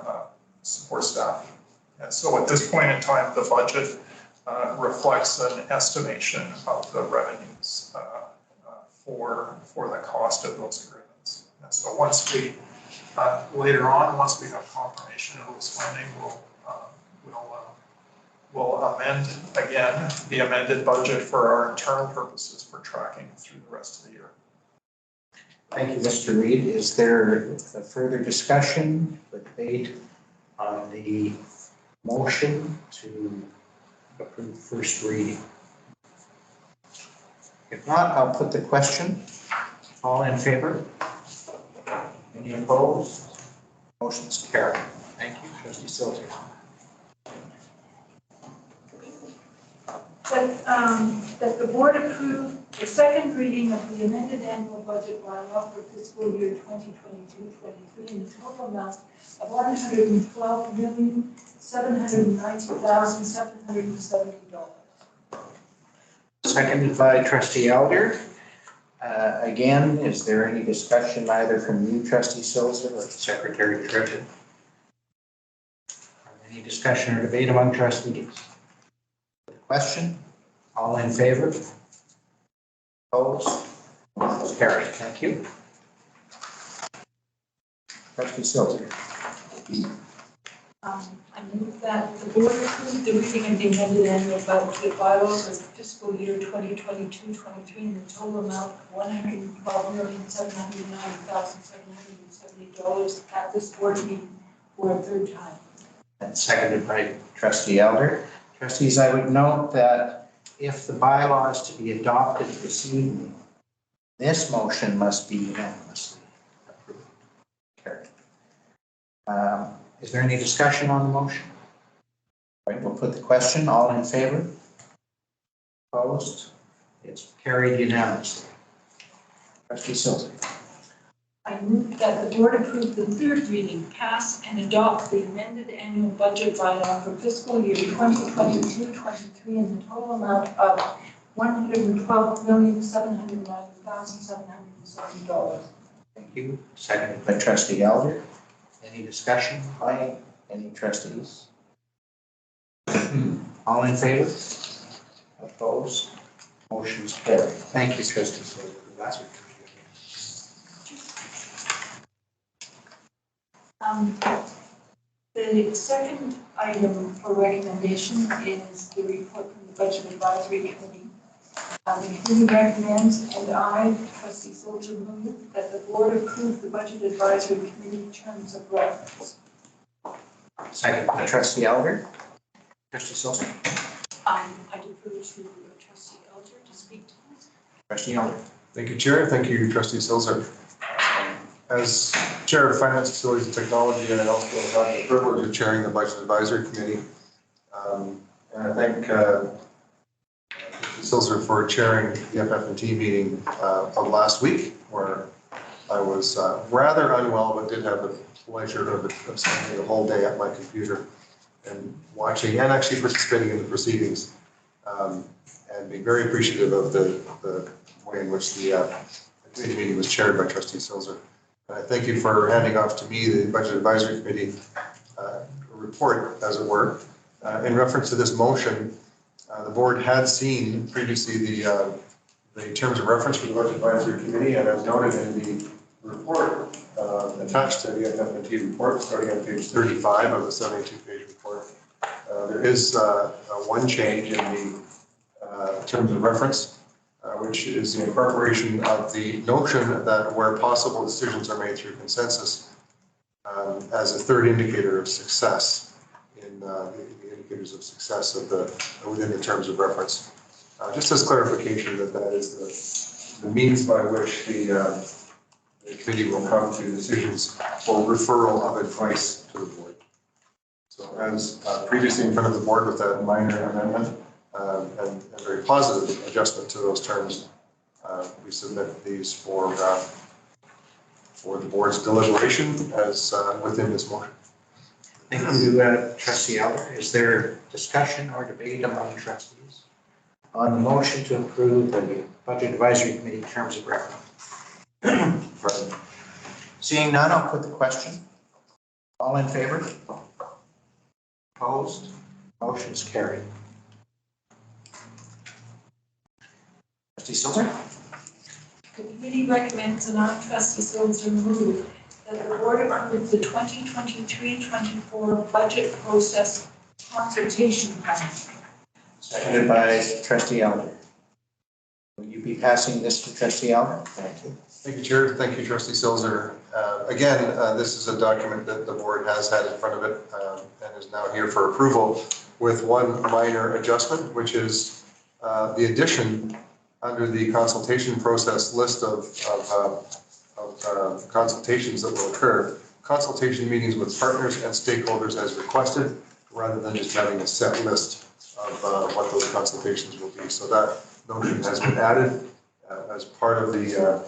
support staff. And so at this point in time, the budget reflects an estimation of the revenues for the cost of those agreements. And so once we, later on, once we have confirmation of those funding, we'll amend again the amended budget for our internal purposes for tracking through the rest of the year. Thank you, Mr. Reid. Is there a further discussion or debate on the motion to approve first reading? If not, I'll put the question. All in favor? Any opposed? Motion's carried. Thank you, trustee Silzer. That the board approve the second reading of the amended annual budget bylaw for fiscal year 2022-23 in the total amount of $112,790,770. Seconded by trustee Elder. Again, is there any discussion either from you, trustee Silzer, or the secretary treasurer? Any discussion or debate among trustees? Question? All in favor? Opposed? Motion carried. Thank you. Trustee Silzer. I move that the board approve the reading of the amended annual budget bylaw for fiscal year 2022-23 in the total amount of $112,790,770 at this board meeting for a third time. And seconded by trustee Elder. Trustees, I would note that if the bylaw is to be adopted this evening, this motion must be unanimously approved. Carried. Is there any discussion on the motion? All right, we'll put the question. All in favor? Opposed? It's carried unanimously. Trustee Silzer. I move that the board approve the third reading, pass and adopt the amended annual budget bylaw for fiscal year 2022-23 in the total amount of $112,790,770. Thank you. Seconded by trustee Elder. Any discussion by any trustees? All in favor? Opposed? Motion's carried. Thank you, trustee Silver. That's what. The second item for recommendation is the report from the Budget Advisory Committee. The committee recommends, and I, trustee Silver, move that the board approve the Budget Advisory Committee terms of reference. Second by trustee Elder. Trustee Silver. I defer to trustee Elder to speak to this. Trustee Elder. Thank you, Chair. Thank you, Trustee Silzer. As Chair of Finance, Facilities and Technology, and I also have the privilege of chairing the Budget Advisory Committee. And I thank Trustee Silzer for chairing the FF&T meeting of last week, where I was rather unwell, but did have the pleasure of spending the whole day at my computer and watching and actually participating in the proceedings, and being very appreciative of the way in which the committee meeting was chaired by Trustee Silzer. And I thank you for handing off to me the Budget Advisory Committee report, as it were. In reference to this motion, the board had seen previously the terms of reference for the Budget Advisory Committee, and as noted in the report attached to the FF&T report, starting on page 35 of the 72-page report, there is one change in the terms of reference, which is the incorporation of the notion that where possible decisions are made through consensus as a third indicator of success in the indicators of success of within the terms of reference. Just as clarification that is the means by which the committee will come to decisions for referral of advice to the board. So as previously in front of the board with that minor amendment, and a very positive adjustment to those terms, we submit these for the board's deliberation as within this motion. Thank you, trustee Elder. Is there discussion or debate among trustees on the motion to approve the Budget Advisory Committee terms of reference? Seeing none, I'll put the question. All in favor? Opposed? Motion's carried. Trustee Silver. The committee recommends, and I, trustee Silver, move that the board approve the 2023-24 budget process consultation plan. Seconded by trustee Elder. Will you be passing this to trustee Elder? Thank you. Thank you, Chair. Thank you, Trustee Silzer. Again, this is a document that the board has had in front of it and is now here for approval with one minor adjustment, which is the addition under the consultation process list of consultations that will occur, consultation meetings with partners and stakeholders as requested, rather than just having a set list of what those consultations will be. So that notion has been added as part of the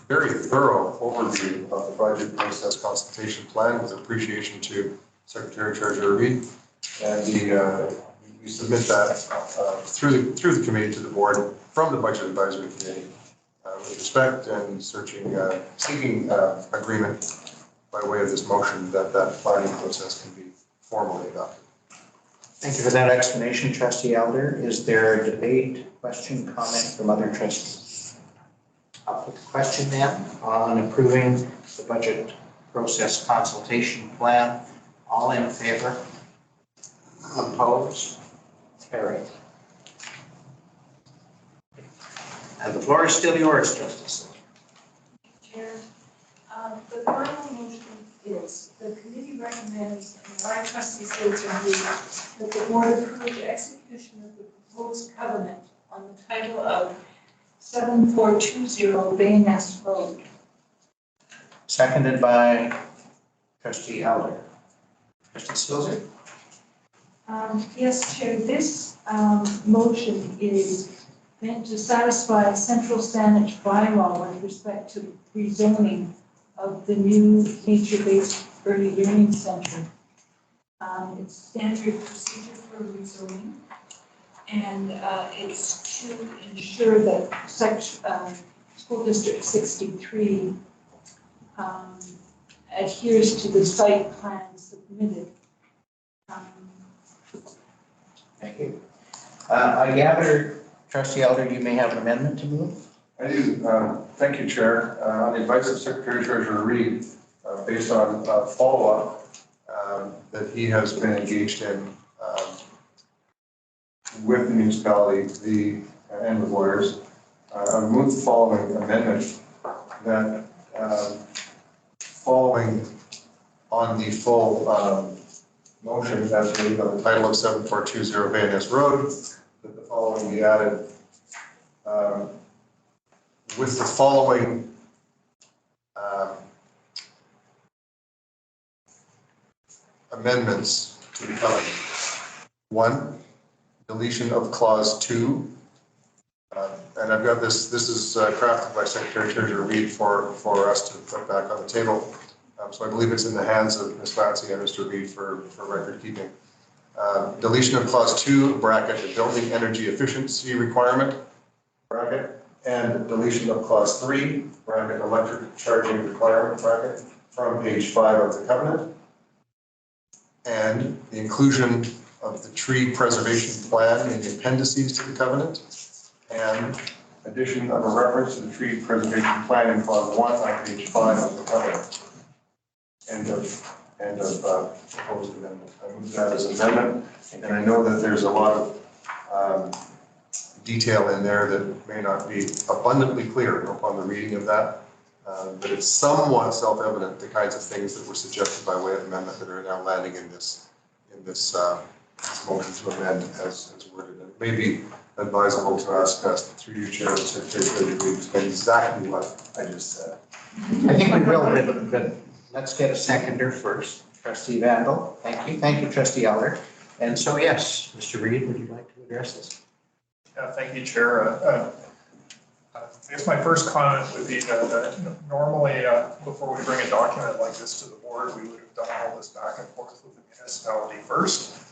very thorough overview of the budget process consultation plan, with appreciation to Secretary Treasurer Reid. And we submit that through the committee to the board from the Budget Advisory Committee with respect and seeking agreement by way of this motion that planning process can be formally adopted. Thank you for that explanation, trustee Elder. Is there a debate, question, comment from other trustees? I'll put the question then on approving the budget process consultation plan. All in favor? Opposed? Carried. And the floor is still yours, trustee Silver. Chair, the final motion is the committee recommends, and I, trustee Silver, move that the board approve the execution of the proposed covenant on the title of 7420 Bayness Road. Seconded by trustee Elder. Trustee Silver? Yes, Chair, this motion is meant to satisfy Central Saanich bylaw with respect to rezoning of the new nature-based early learning center. It's standard procedure for rezoning. And it's to ensure that School District 63 adheres to the site plan submitted. Thank you. I gather, Trustee Elder, you may have an amendment to move? I do. Thank you, Chair. On the advice of Secretary Treasurer Reid, based on follow-up that he has been engaged in with the municipality, and with lawyers, I move the following amendment that following on the full motion that's made on the title of 7420 Van Ness Road, that the following be added with the following amendments to the covenant. 1, deletion of clause 2. And I've got this is crafted by Secretary Treasurer Reid for us to put back on the table. So I believe it's in the hands of Ms. Fancy and Mr. Reid for record keeping. Deletion of clause 2, bracket, the building energy efficiency requirement, bracket, and deletion of clause 3, bracket, electric charging requirement, bracket, from page 5 of the covenant. And the inclusion of the tree preservation plan in the appendices to the covenant, and addition of a reference to the tree preservation plan in clause 1 on page 5 of the covenant. End of proposed amendment. I move that as amendment, and I know that there's a lot of detail in there that may not be abundantly clear upon the reading of that, but it's somewhat self-evident, the kinds of things that were suggested by way of amendment that are now landing in this motion to amend as worded. It may be advisable to ask us through your chair and Secretary to explain exactly what I just said. I think we will, but let's get a seconder first. Trustee Vandal, thank you. Thank you, Trustee Elder. And so, yes, Mr. Reid, would you like to address this? Thank you, Chair. I guess my first comment would be that normally, before we bring a document like this to the board, we would have done all this back and forth with the municipality first.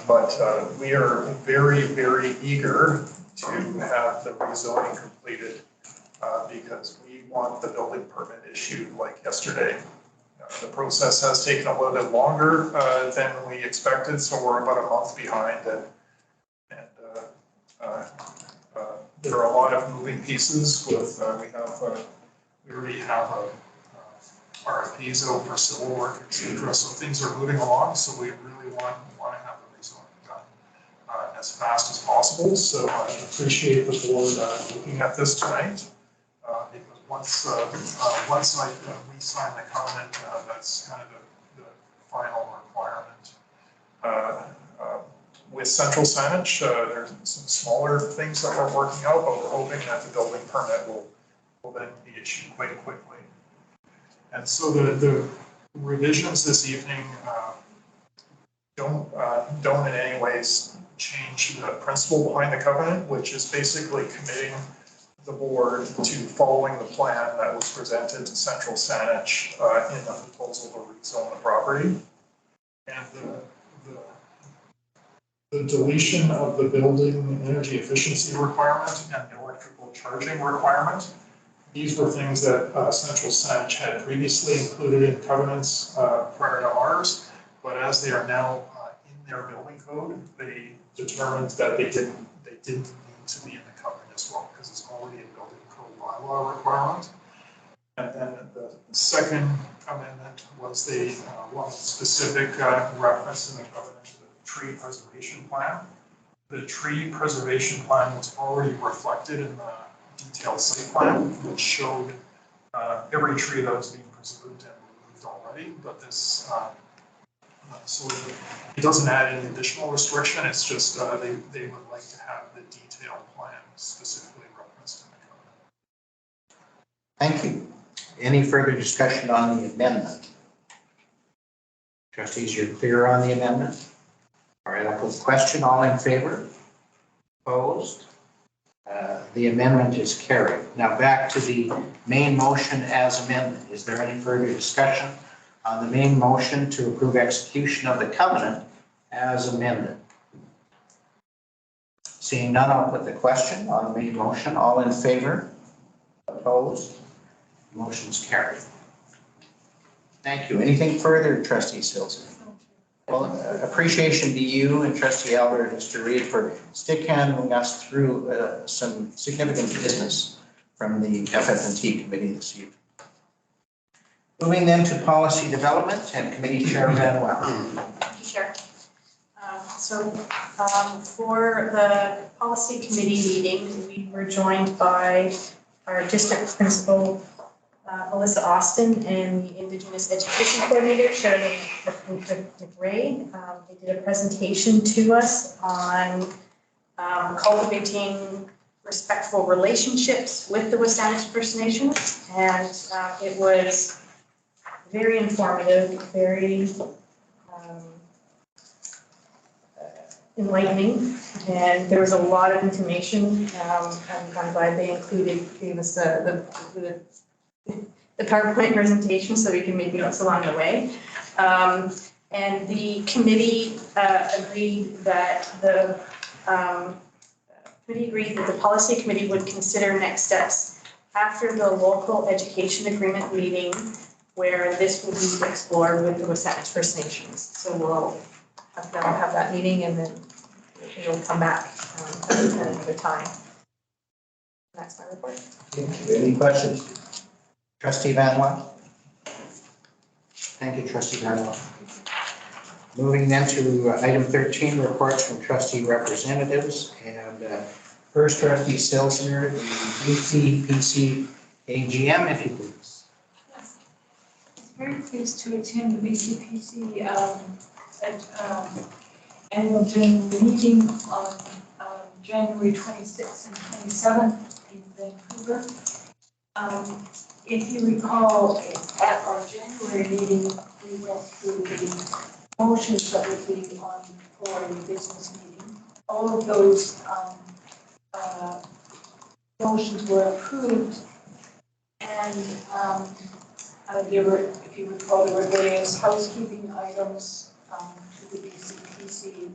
But we are very, very eager to have the rezoning completed because we want the building permit issued like yesterday. The process has taken a little bit longer than we expected, so we're about a month behind, and there are a lot of moving pieces with, we already have RFPs out for civil work, et cetera, so things are moving along, so we really want to have the rezoning done as fast as possible. So I appreciate the board looking at this tonight, because once I re-sign the covenant, that's kind of the final requirement. With Central Saanich, there's some smaller things that we're working out, but we're hoping that the building permit will then be issued quite quickly. And so the revisions this evening don't in any ways change the principle behind the covenant, which is basically committing the board to following the plan that was presented to Central Saanich in the proposal to rezone the property. And the deletion of the building energy efficiency requirement and the electrical charging requirement. These were things that Central Saanich had previously included in covenants prior to ours, but as they are now in their building code, they determined that they didn't need to be in the covenant as well, because it's already a building code bylaw requirement. And then the second amendment was the one specific reference in the covenant to the tree preservation plan. The tree preservation plan was already reflected in the detailed site plan, which showed every tree that was being preserved and removed already, but this, so it doesn't add any additional restriction, it's just they would like to have the detailed plan specifically referenced in the covenant. Thank you. Any further discussion on the amendment? Trustees, you're clear on the amendment? All right, I'll put the question. All in favor? Opposed? The amendment is carried. Now back to the main motion as amended. Is there any further discussion on the main motion to approve execution of the covenant as amended? Seeing none, I'll put the question on the main motion. All in favor? Opposed? Motion's carried. Thank you. Anything further, Trustee Silser? Well, appreciation to you and Trustee Albert and Mr. Reid for stick handling us through some significant business from the FF&T committee this evening. Moving then to policy development and committee chair Van Well. Thank you, Chair. For the policy committee meeting, we were joined by our district principal, Melissa Austin, and the Indigenous Education Coordinator, Sheridan McRae. They did a presentation to us on cultivating respectful relationships with the Wasanich First Nations, and it was very informative, very enlightening, and there was a lot of information. I'm glad they gave us the PowerPoint presentation so we can make notes along the way. And the committee agreed that the policy committee would consider next steps after the local education agreement meeting, where this will be explored with the Wasanich First Nations. So we'll have that meeting, and then it'll come back at another time. That's my report. Thank you. Any questions? Trustee Van Well? Thank you, Trustee Van Well. Moving then to item 13, reports from trustee representatives. And first, Trustee Silser, the BCPC AGM, if you please. Yes. Very pleased to attend the BCPC annual general meeting on January 26th and 27th in Vancouver. If you recall, at our January meeting, we went through the motions that would be on for the business meeting. All of those motions were approved, and there were, if you recall, there were various housekeeping items to the BCPC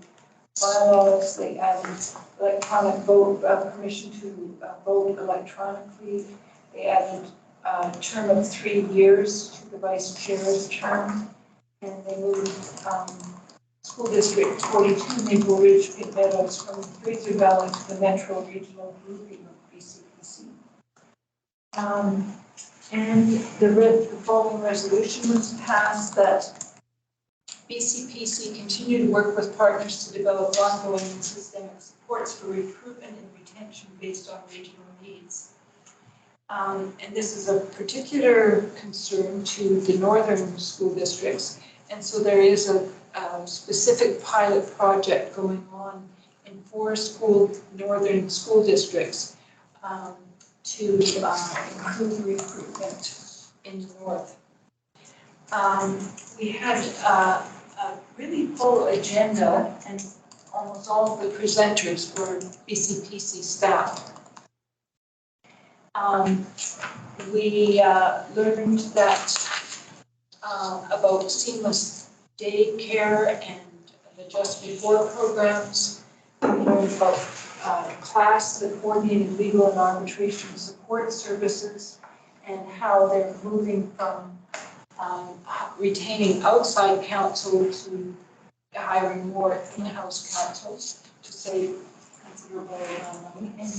bylaws. They added electronic vote, permission to vote electronically. They added a term of 3 years to the vice chair's term, and they moved school district 42 Maple Ridge Pit Meadows from Fraser Valley to the Metro Regional grouping of BCPC. And the following resolution was passed that BCPC continue to work with partners to develop ongoing and systemic supports for recruitment and retention based on regional needs. And this is a particular concern to the northern school districts. And so there is a specific pilot project going on in 4 northern school districts to improve recruitment in the north. We had a really full agenda, and almost all of the presenters were BCPC staff. We learned that about seamless daycare and the Just Before programs. We learned about CLASS, the Coordinated Legal and Arbitration Support Services, and how they're moving from retaining outside counsel to hiring more in-house counsels to save considerable amount of money. And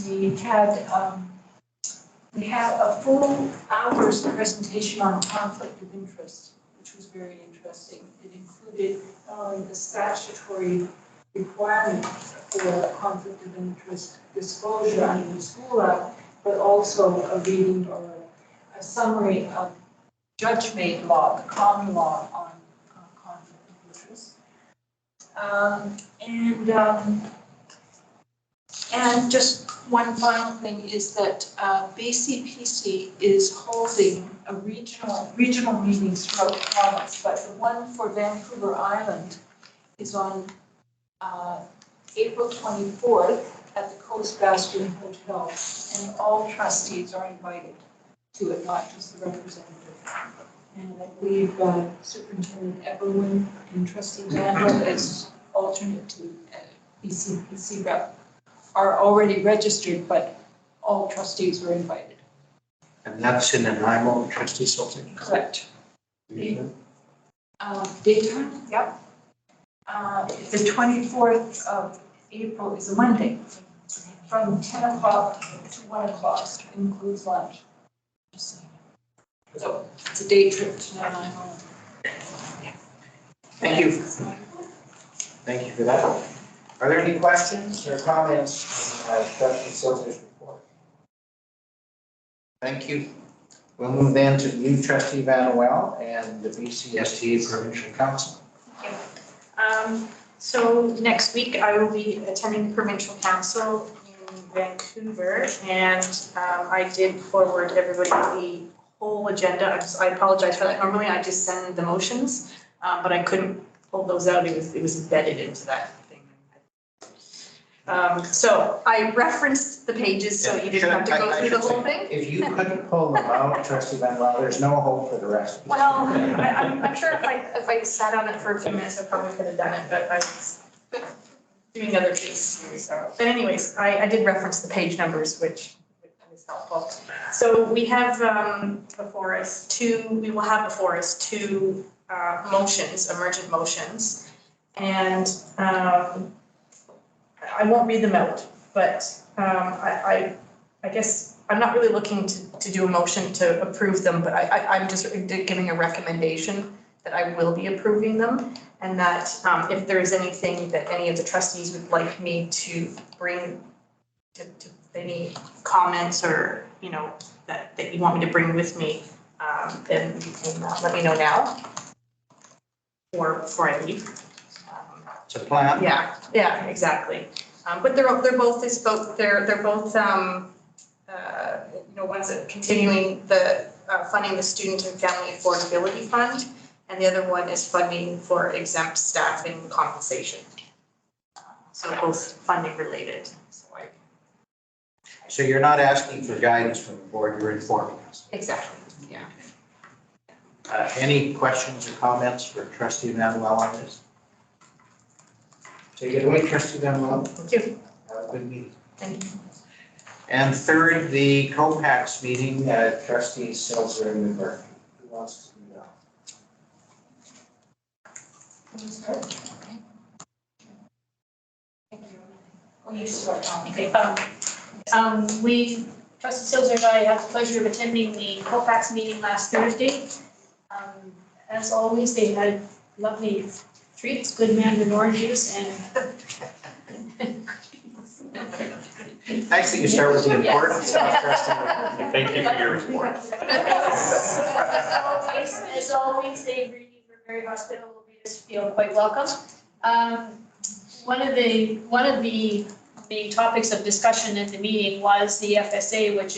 we had a full hour's presentation on conflict of interest, which was very interesting. It included not only the statutory requirement for conflict of interest disclosure under the School Act, but also a reading or a summary of judge-made law, the common law on conflict of interest. And just one final thing is that BCPC is holding a regional meetings throughout the province, but the one for Vancouver Island is on April 24th at the Coast Bastion Hotel, and all trustees are invited to it, not just the representative. And I believe Superintendent Everyone and Trustee Randall as alternate to BCPC rep are already registered, but all trustees are invited. And that's in Nanaimo, Trustee Sultan. Correct. Daytime? Yep. The 24th of April is a Monday, from 10 o'clock to 1 o'clock, includes lunch. So it's a day trip to Nanaimo. Thank you. Thank you for that. Are there any questions or comments on Trustee Sultan's report? Thank you. We'll move then to you, Trustee Van Well, and the BCSTA Provincial Council. So next week I will be attending the provincial council in Vancouver, and I did forward everybody the whole agenda. I apologize for that. Normally I just send the motions, but I couldn't pull those out. It was embedded into that thing. So I referenced the pages so you didn't have to go through the whole thing. If you couldn't pull them out, Trustee Van Well, there's no hope for the rest. Well, I'm sure if I sat on it for a few minutes, I probably could have done it, but I was doing other things. So, but anyways, I did reference the page numbers, which is helpful. So we have we will have before us two motions, emergent motions. And I won't read them out, but I guess I'm not really looking to do a motion to approve them, but I'm just giving a recommendation that I will be approving them, and that if there is anything that any of the trustees would like me to bring to any comments or, you know, that you want me to bring with me, then you can let me know now or before I leave. It's a plan. Yeah, exactly. But they're both one's continuing the funding the student and family affordability fund, and the other one is funding for exempt staff and compensation. So both funding related. So you're not asking for guidance from the board, you're informing us. Exactly, yeah. Any questions or comments for Trustee Van Well on this? Take it away, Trustee Van Well. Thank you. Have a good meeting. Thank you. And third, the COPAX meeting, Trustee Silver and McGurk. Who wants to do that? We, Trustee Silzer and I had the pleasure of attending the COPAX meeting last Thursday. As always, they had lovely treats, good mandarin oranges, and Nice that you start with the important stuff, Trustee. Thank you for your report. As always, they really were very hospitable, made us feel quite welcome. One of the main topics of discussion at the meeting was the FSA, which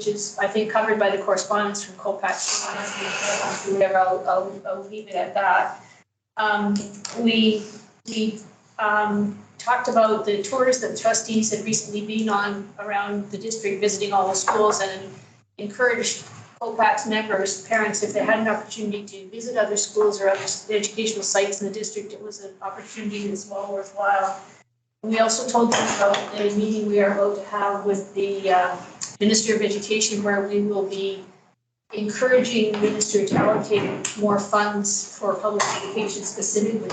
is I think covered by the correspondence from COPAX. Whatever, I'll leave it at that. We talked about the tours that trustees had recently been on around the district, visiting all the schools, and encouraged COPAX members, parents, if they had an opportunity to visit other schools or other educational sites in the district, it was an opportunity that was well worthwhile. We also told them about a meeting we are about to have with the Minister of Education, where we will be encouraging the minister to allocate more funds for public education specifically,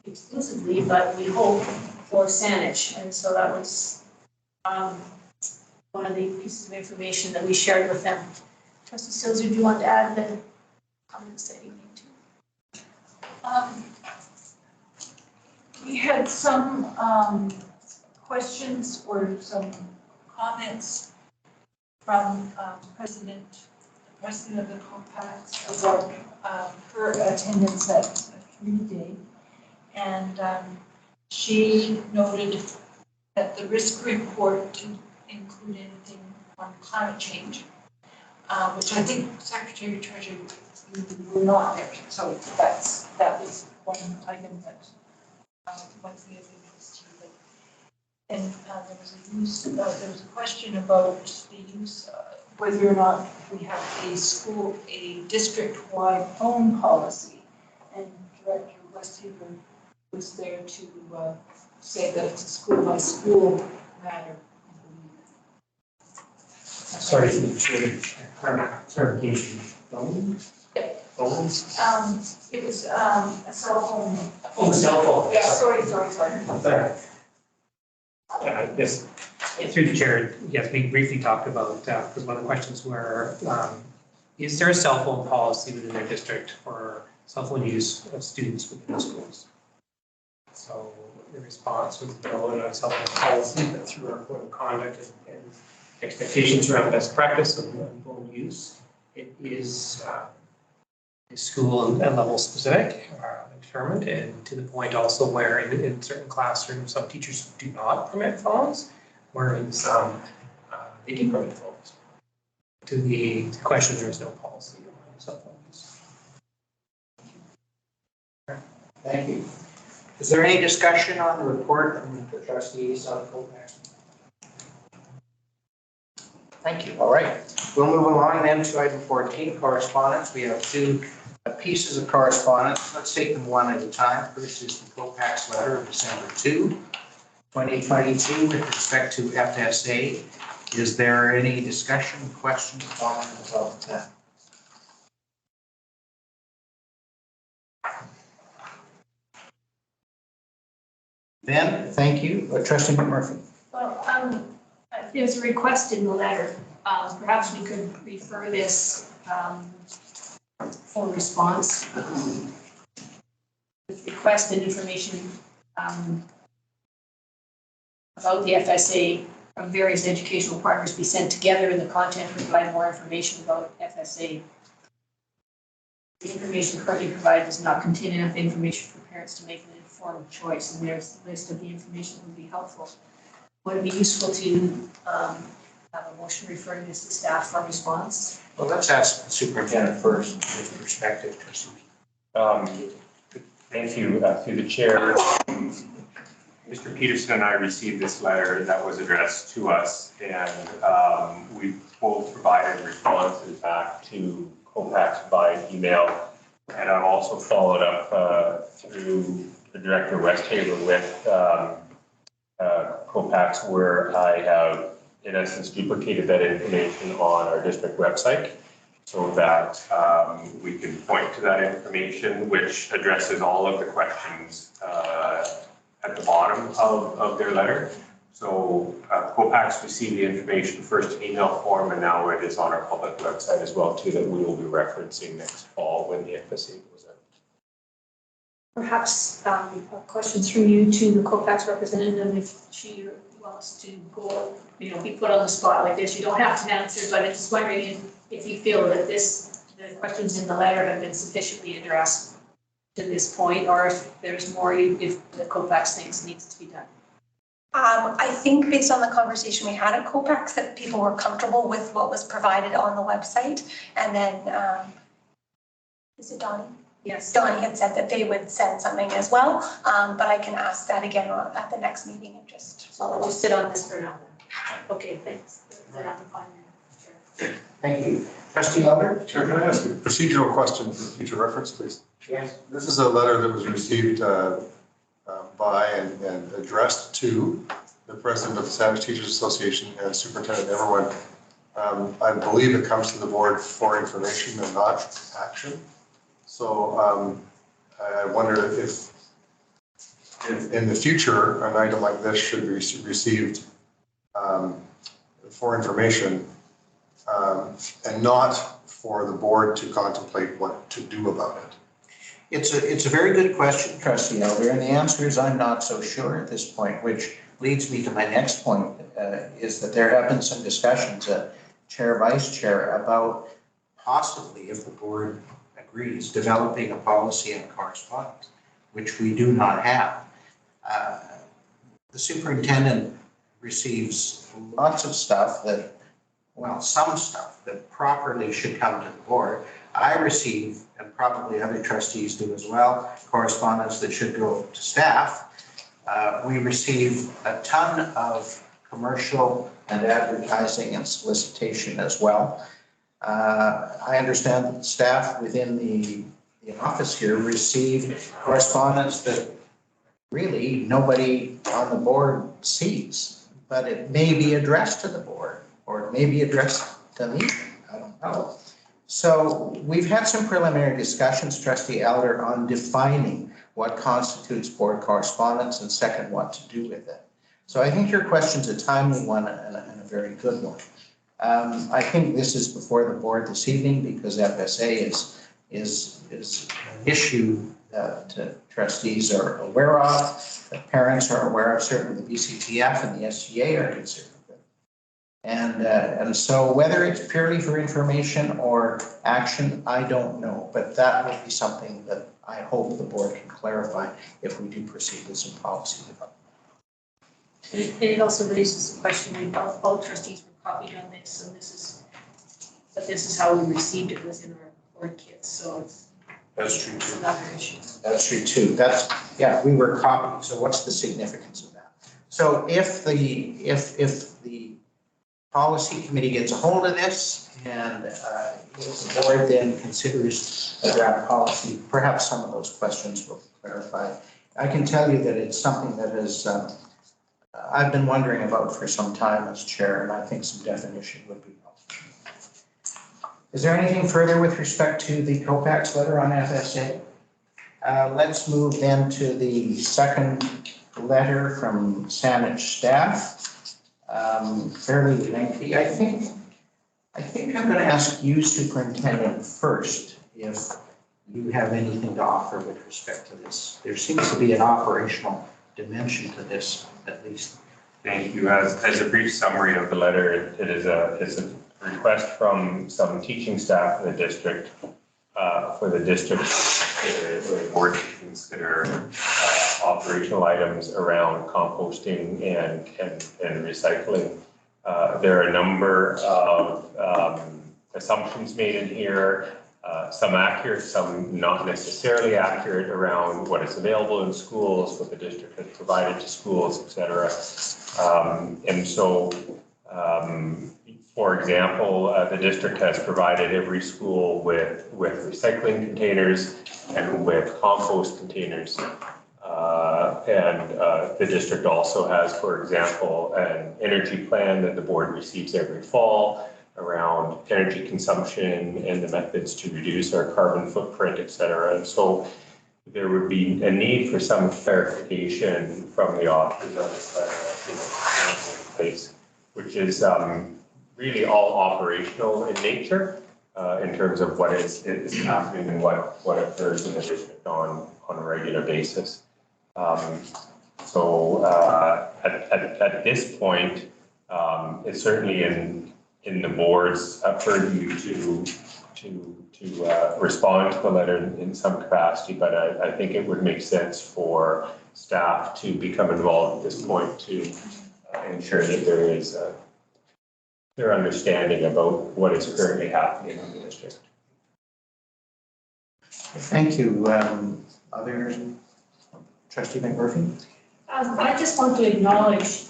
exclusively, but we hope for Saanich. And so that was one of the pieces of information that we shared with them. Trustee Silzer, do you want to add the comments that you need to? We had some questions or some comments from the president of the COPAX about her attendance at the community day. And she noted that the risk report didn't include anything on climate change, which I think Secretary Treasurer were not there. So that was one item that might be of interest to you. And there was a question about the use, whether or not we have a district-wide phone policy. And Director Westhaven was there to say that it's a school-by-school matter, I believe. Sorry, clarification. Phones? Phones? It was a cell phone. Oh, cell phone. Yeah, sorry. Sorry. Yes, through the chair, yes, we briefly talked about, because one of the questions were, is there a cell phone policy within their district for cell phone use of students within the schools? So the response was no, not a cell phone policy, but through our code of conduct and expectations around best practice of phone use, it is school and level specific, determined, and to the point also where in certain classrooms, some teachers do not permit phones, whereas some they do permit phones. To the question, there is no policy on cell phone use. Thank you. Is there any discussion on the report from the trustees of Colfax? Thank you. All right. We'll move along then to item 14, correspondence. We have two pieces of correspondence. Let's take them one at a time. First is the Colfax letter of December 2, 2022 with respect to FSA. Is there any discussion, questions, comments about that? Ben, thank you. Trustee McMurphy. Well, there's a request in the letter. Perhaps we could refer this for response. With request and information about the FSA from various educational partners be sent together, and the content provide more information about FSA. The information currently provided does not contain enough information for parents to make an informed choice, and there's a list of the information that would be helpful. Would it be useful to have a motion referring this to staff for response? Well, let's ask the superintendent first, with perspective. Thank you. Through the chair, Mr. Peterson and I received this letter that was addressed to us, and we both provided responses back to Colfax by email. And I've also followed up through the Director Westhaven with Colfax, where I have in essence duplicated that information on our district website so that we can point to that information, which addresses all of the questions at the bottom of their letter. So Colfax received the information first in email form, and now it is on our public website as well too, that we will be referencing next fall when the FSA goes out. Perhaps a question through you to the Colfax representative, if she wants to go, be put on the spot like this. You don't have to answer, but I'm just wondering if you feel that the questions in the letter have been sufficiently addressed to this point, or if there's more if the Colfax thinks needs to be done. I think based on the conversation we had at Colfax that people were comfortable with what was provided on the website. And then, is it Donnie? Yes. Donnie had said that they would send something as well, but I can ask that again at the next meeting and just. So I'll just sit on this for now. Okay, thanks. Thank you. Trustee Elder? Chair, can I ask a procedural question for future reference, please? Yes. This is a letter that was received by and addressed to the president of the Savage Teachers Association and Superintendent Everyone. I believe it comes to the board for information and not action. So I wonder if in the future an item like this should be received for information and not for the board to contemplate what to do about it. It's a very good question, Trustee Elder, and the answer is I'm not so sure at this point, which leads me to my next point, is that there have been some discussions, Chair, Vice Chair, about possibly, if the board agrees, developing a policy and correspondence, which we do not have. The superintendent receives lots of stuff that, well, some stuff that properly should come to the board. I receive, and probably other trustees do as well, correspondence that should go to staff. We receive a ton of commercial and advertising and solicitation as well. I understand that staff within the office here receive correspondence that really nobody on the board sees, but it may be addressed to the board or it may be addressed to me. I don't know. So we've had some preliminary discussions, Trustee Elder, on defining what constitutes board correspondence and second, what to do with it. So I think your question's a timely one and a very good one. I think this is before the board this evening because FSA is an issue that trustees are aware of, that parents are aware of, certainly the BCTF and the SGA are concerned with. And so whether it's purely for information or action, I don't know, but that would be something that I hope the board can clarify if we do proceed with some policy development. And it also raises the question, we all trustees were copied on this, and this is how we received it was in our board kits, so it's. That's true It's too. another issue. That's true too. We were copied. So what's the significance of that? So if the policy committee gets a hold of this and if the board then considers a draft policy, perhaps some of those questions will be clarified. I can tell you that it's something that has, I've been wondering about for some time as chair, and I think some definition would be helpful. Is there anything further with respect to the COPAX letter on FSA? Let's move then to the second letter from Saanich staff. Fairly lengthy. I think I'm going to ask you, Superintendent, first, if you have anything to offer with respect to this. There seems to be an operational dimension to this, at least. Thank you. As a brief summary of the letter, it's a request from some teaching staff in the district for the district the board to consider operational items around composting and recycling. There are a number of assumptions made in here, some accurate, some not necessarily accurate, around what is available in schools, what the district has provided to schools, et cetera. And so, for example, the district has provided every school with recycling containers and with compost containers. The district also has, for example, an energy plan that the board receives every fall around energy consumption and the methods to reduce our carbon footprint, et cetera. And so there would be a need for some clarification from the authors of this letter, place, which is really all operational in nature in terms of what is happening and what occurs in the district on a regular basis. So at this point, it's certainly in the board's purview to respond to the letter in some capacity, but I think it would make sense for staff to become involved at this point to ensure that there is their understanding about what is currently happening in the district. Thank you. Other Trustee McMurphy? I just want to acknowledge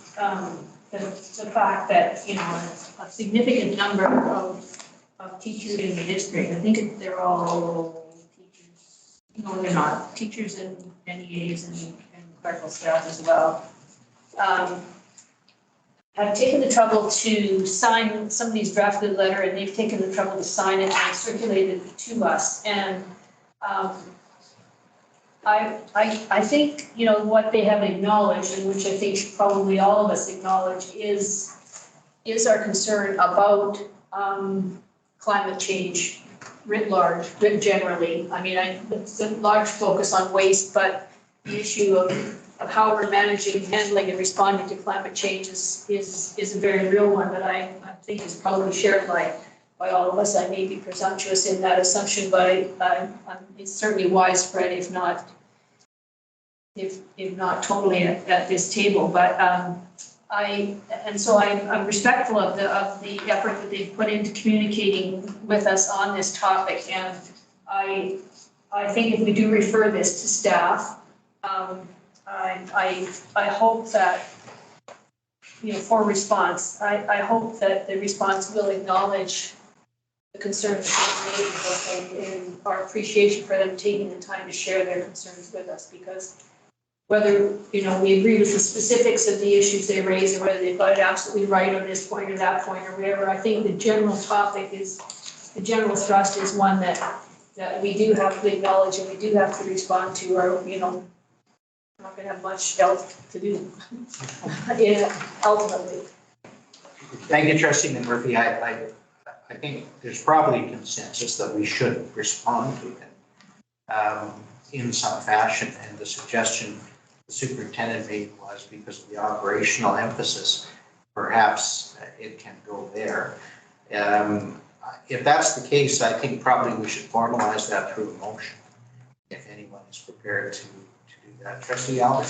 the fact that, you know, a significant number of teachers in the district, I think they're all teachers, no, they're not, teachers and NEAs and clerical staff as well, have taken the trouble to sign, somebody's drafted a letter and they've taken the trouble to sign it and circulated it to us. And I think, you know, what they have acknowledged, and which I think probably all of us acknowledge, is our concern about climate change writ large, writ generally. I mean, it's a large focus on waste, but the issue of how we're managing, handling, and responding to climate change is a very real one that I think is probably shared by all of us. I may be presumptuous in that assumption, but it's certainly widespread, if not totally at this table. But I'm respectful of the effort that they've put into communicating with us on this topic, and I think if we do refer this to staff, I hope that, for response, I hope that the response will acknowledge the concerns that they've made and our appreciation for them taking the time to share their concerns with us, because whether, we agree with the specifics of the issues they raise or whether they've got it absolutely right on this point or that point or whatever, I think the general thrust is one that we do have to acknowledge and we do have to respond to, or, not gonna have much else to do. Ultimately. Thank you, Trustee McMurphy. I think there's probably consensus that we should respond to it in some fashion. And the suggestion the superintendent made was because of the operational emphasis, perhaps it can go there. If that's the case, I think probably we should formalize that through a motion, if anyone is prepared to do that. Trustee Allen?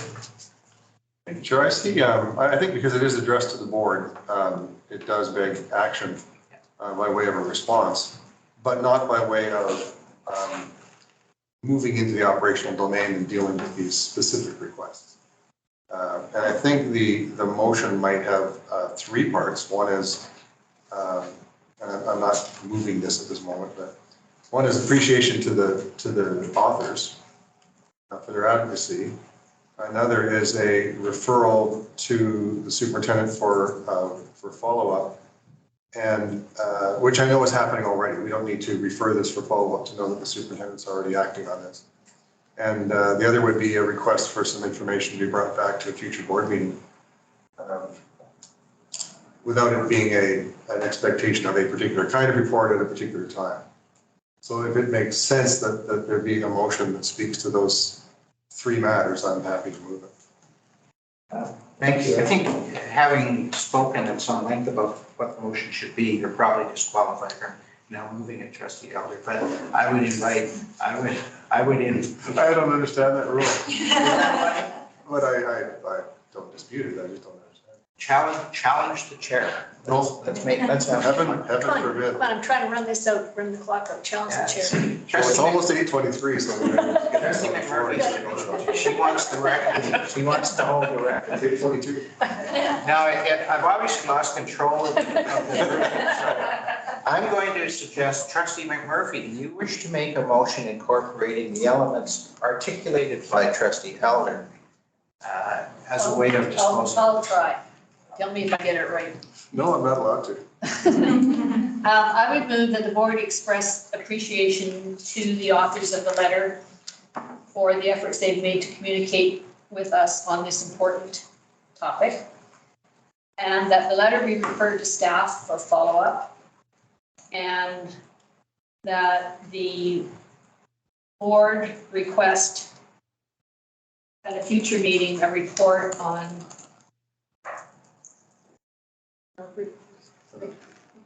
Thank you, Chair. I think because it is addressed to the board, it does beg action by way of a response, but not by way of moving into the operational domain and dealing with these specific requests. And I think the motion might have three parts. One is, and I'm not moving this at this moment, but one is appreciation to the authors for their advocacy. Another is a referral to the superintendent for follow-up, and which I know is happening already. We don't need to refer this for follow-up to know that the superintendent's already acting on this. And the other would be a request for some information to be brought back to a future board meeting without it being an expectation of a particular kind of report at a particular time. So if it makes sense that there being a motion that speaks to those three matters, I'm happy to move it. Thank you. I think having spoken at some length about what the motion should be, you're probably disqualified from now moving it, Trustee Elder. But I would invite, I don't understand that rule. But I don't dispute it, I just don't understand. Challenge the chair. No, let's have Heaven Come on, forbid. come on, I'm trying to run this out, run the clock out, challenge the chair. Well, it's almost 8:23, so we're going to Trustee McMurphy, she wants the record. She wants to hold the record. 8:22. Now, I've obviously lost control of the group. I'm going to suggest, Trustee McMurphy, do you wish to make a motion incorporating the elements articulated by Trustee Elder as a way of disposing? I'll try. Tell me if I get it right. No, I'm not allowed to. I would move that the board express appreciation to the authors of the letter for the efforts they've made to communicate with us on this important topic, and that the letter be referred to staff for follow-up, and that the board request at a future meeting a report on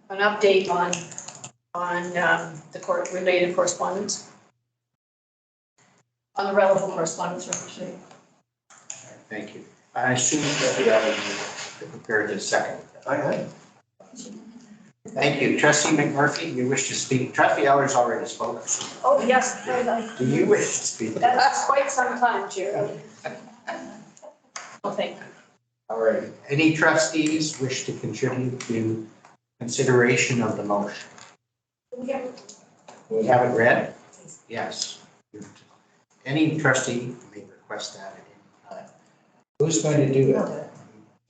an update on the related correspondence, on the relevant correspondence, actually. Thank you. I assume that you are prepared to second. I am. Thank you. Trustee McMurphy, you wish to speak? Trustee Elder's already spoken. Oh, yes. Do you wish to speak? That's quite some time, Chair. Oh, thank you. All right. Any trustees wish to contribute to consideration of the motion? We have it read? Yes. Any trustee may request that at any time. Who's going to do it?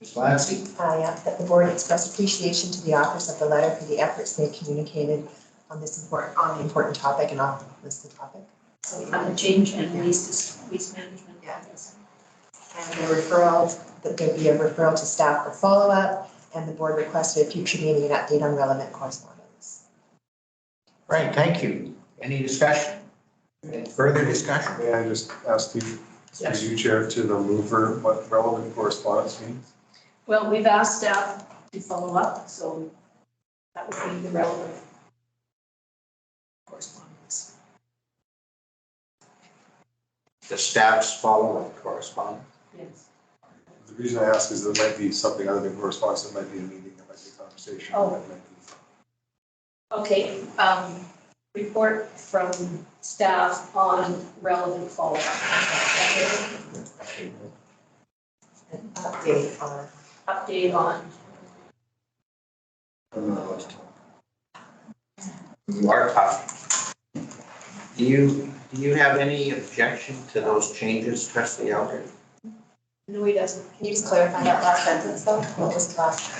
Ms. Lancy? That the board express appreciation to the authors of the letter for the efforts they communicated on the important topic and on the topic. On the change and waste management. Yeah. And the referral, that there be a referral to staff for follow-up, and the board requested a future meeting and update on relevant correspondence. Right, thank you. Any discussion? Any further discussion? May I just ask you, Chair, to the mover what relevant correspondence means? Well, we've asked staff to follow up, so that would be the relevant correspondence. The staff's follow-up correspondence? Yes. The reason I ask is that it might be something other than correspondence. It might be a meeting, it might be a conversation. Oh. It might be... Okay, report from staff on relevant follow-up. An update on. Update on. You are tough. Do you have any objection to those changes, trustee Elder? No, he doesn't. Can you just clarify that last sentence though? What was the last?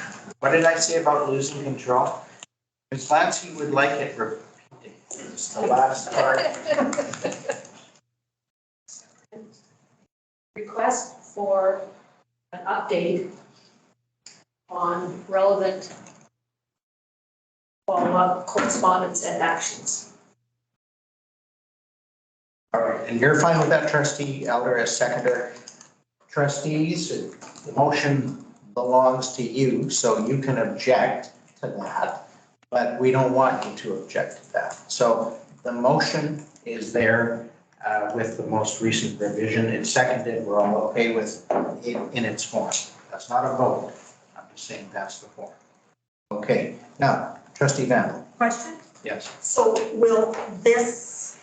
What did I say about losing control? Ms. Clancy would like it repeated. It's the last part. Request for an update on relevant follow-up correspondence and actions. All right, and you're fine with that, trustee Elder, as seconder? Trustees, the motion belongs to you, so you can object to that, but we don't want you to object to that. So the motion is there with the most recent revision. It's seconded, we're all okay with it in its form. That's not a vote, I'm just saying that's the form. Okay, now, trustee Vandal. Question? Yes. So will this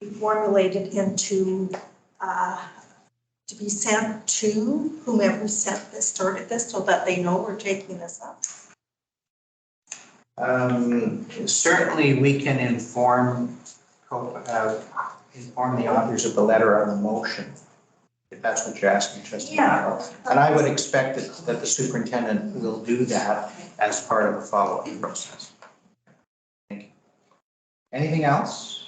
be formulated into, to be sent to whomever sent this, started this, so that they know we're taking this up? Certainly, we can inform the authors of the letter on the motion, if that's what you're asking, trustee. Yeah. And I would expect that the superintendent will do that as part of the follow-up process. Thank you. Anything else?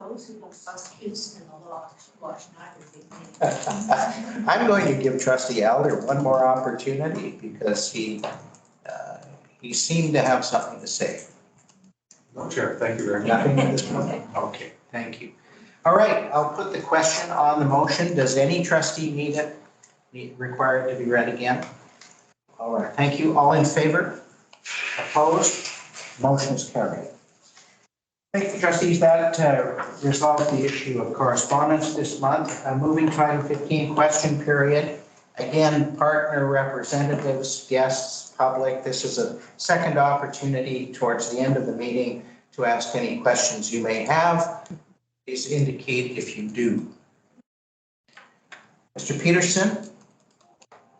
Those who don't trust kids in the law should watch neither. I'm going to give trustee Elder one more opportunity because he seemed to have something to say. No, Chair, thank you very much. Nothing at this point? Okay, thank you. All right, I'll put the question on the motion. Does any trustee require it to be read again? All right, thank you. All in favor? Opposed? Motion is carried. Thank you, trustees. That resolved the issue of correspondence this month. Moving to item 15, question period. Again, partner representatives, guests, public. This is a second opportunity towards the end of the meeting to ask any questions you may have. Please indicate if you do. Mr. Peterson?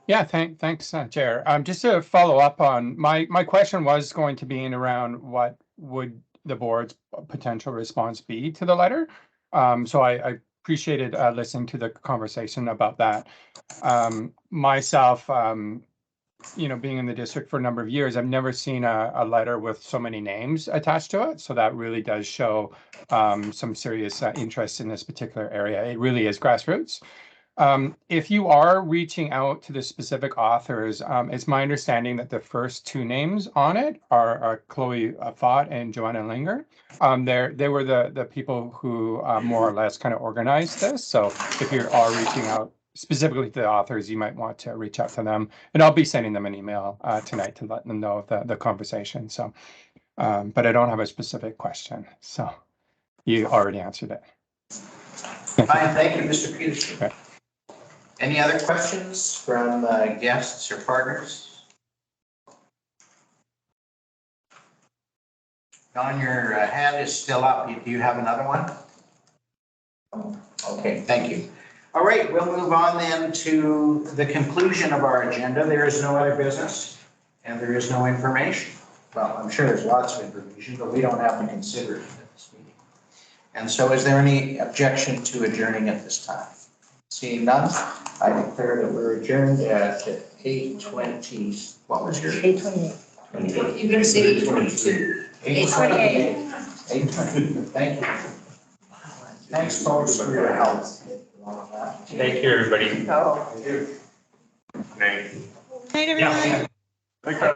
Yeah, thanks, Chair. Just to follow up on, my question was going to be in around what would the board's potential response be to the letter? So I appreciated listening to the conversation about that. Myself, being in the district for a number of years, I've never seen a letter with so many names attached to it. So that really does show some serious interest in this particular area. It really is grassroots. If you are reaching out to the specific authors, it's my understanding that the first two names on it are Chloe Fott and Joanna Linger. They were the people who more or less kind of organized this. So if you are reaching out specifically to the authors, you might want to reach out to them. And I'll be sending them an email tonight to let them know of the conversation. So, but I don't have a specific question. So you already answered it. Fine, thank you, Mr. Peterson. Okay. Any other questions from guests or partners? Don, your hand is still up. Do you have another one? Okay, thank you. All right, we'll move on then to the conclusion of our agenda. There is no other business and there is no information. Well, I'm sure there's lots of information, but we don't have to consider it at this meeting. And so is there any objection to adjourning at this time? Seeing none, I declare that we're adjourned at 8:20. What was your? 8:28. You're going to say 8:22. 8:28. 8:20. Thank you. Thanks, folks, for your help. Thank you, everybody. Oh. Night. Night, everyone. Yeah.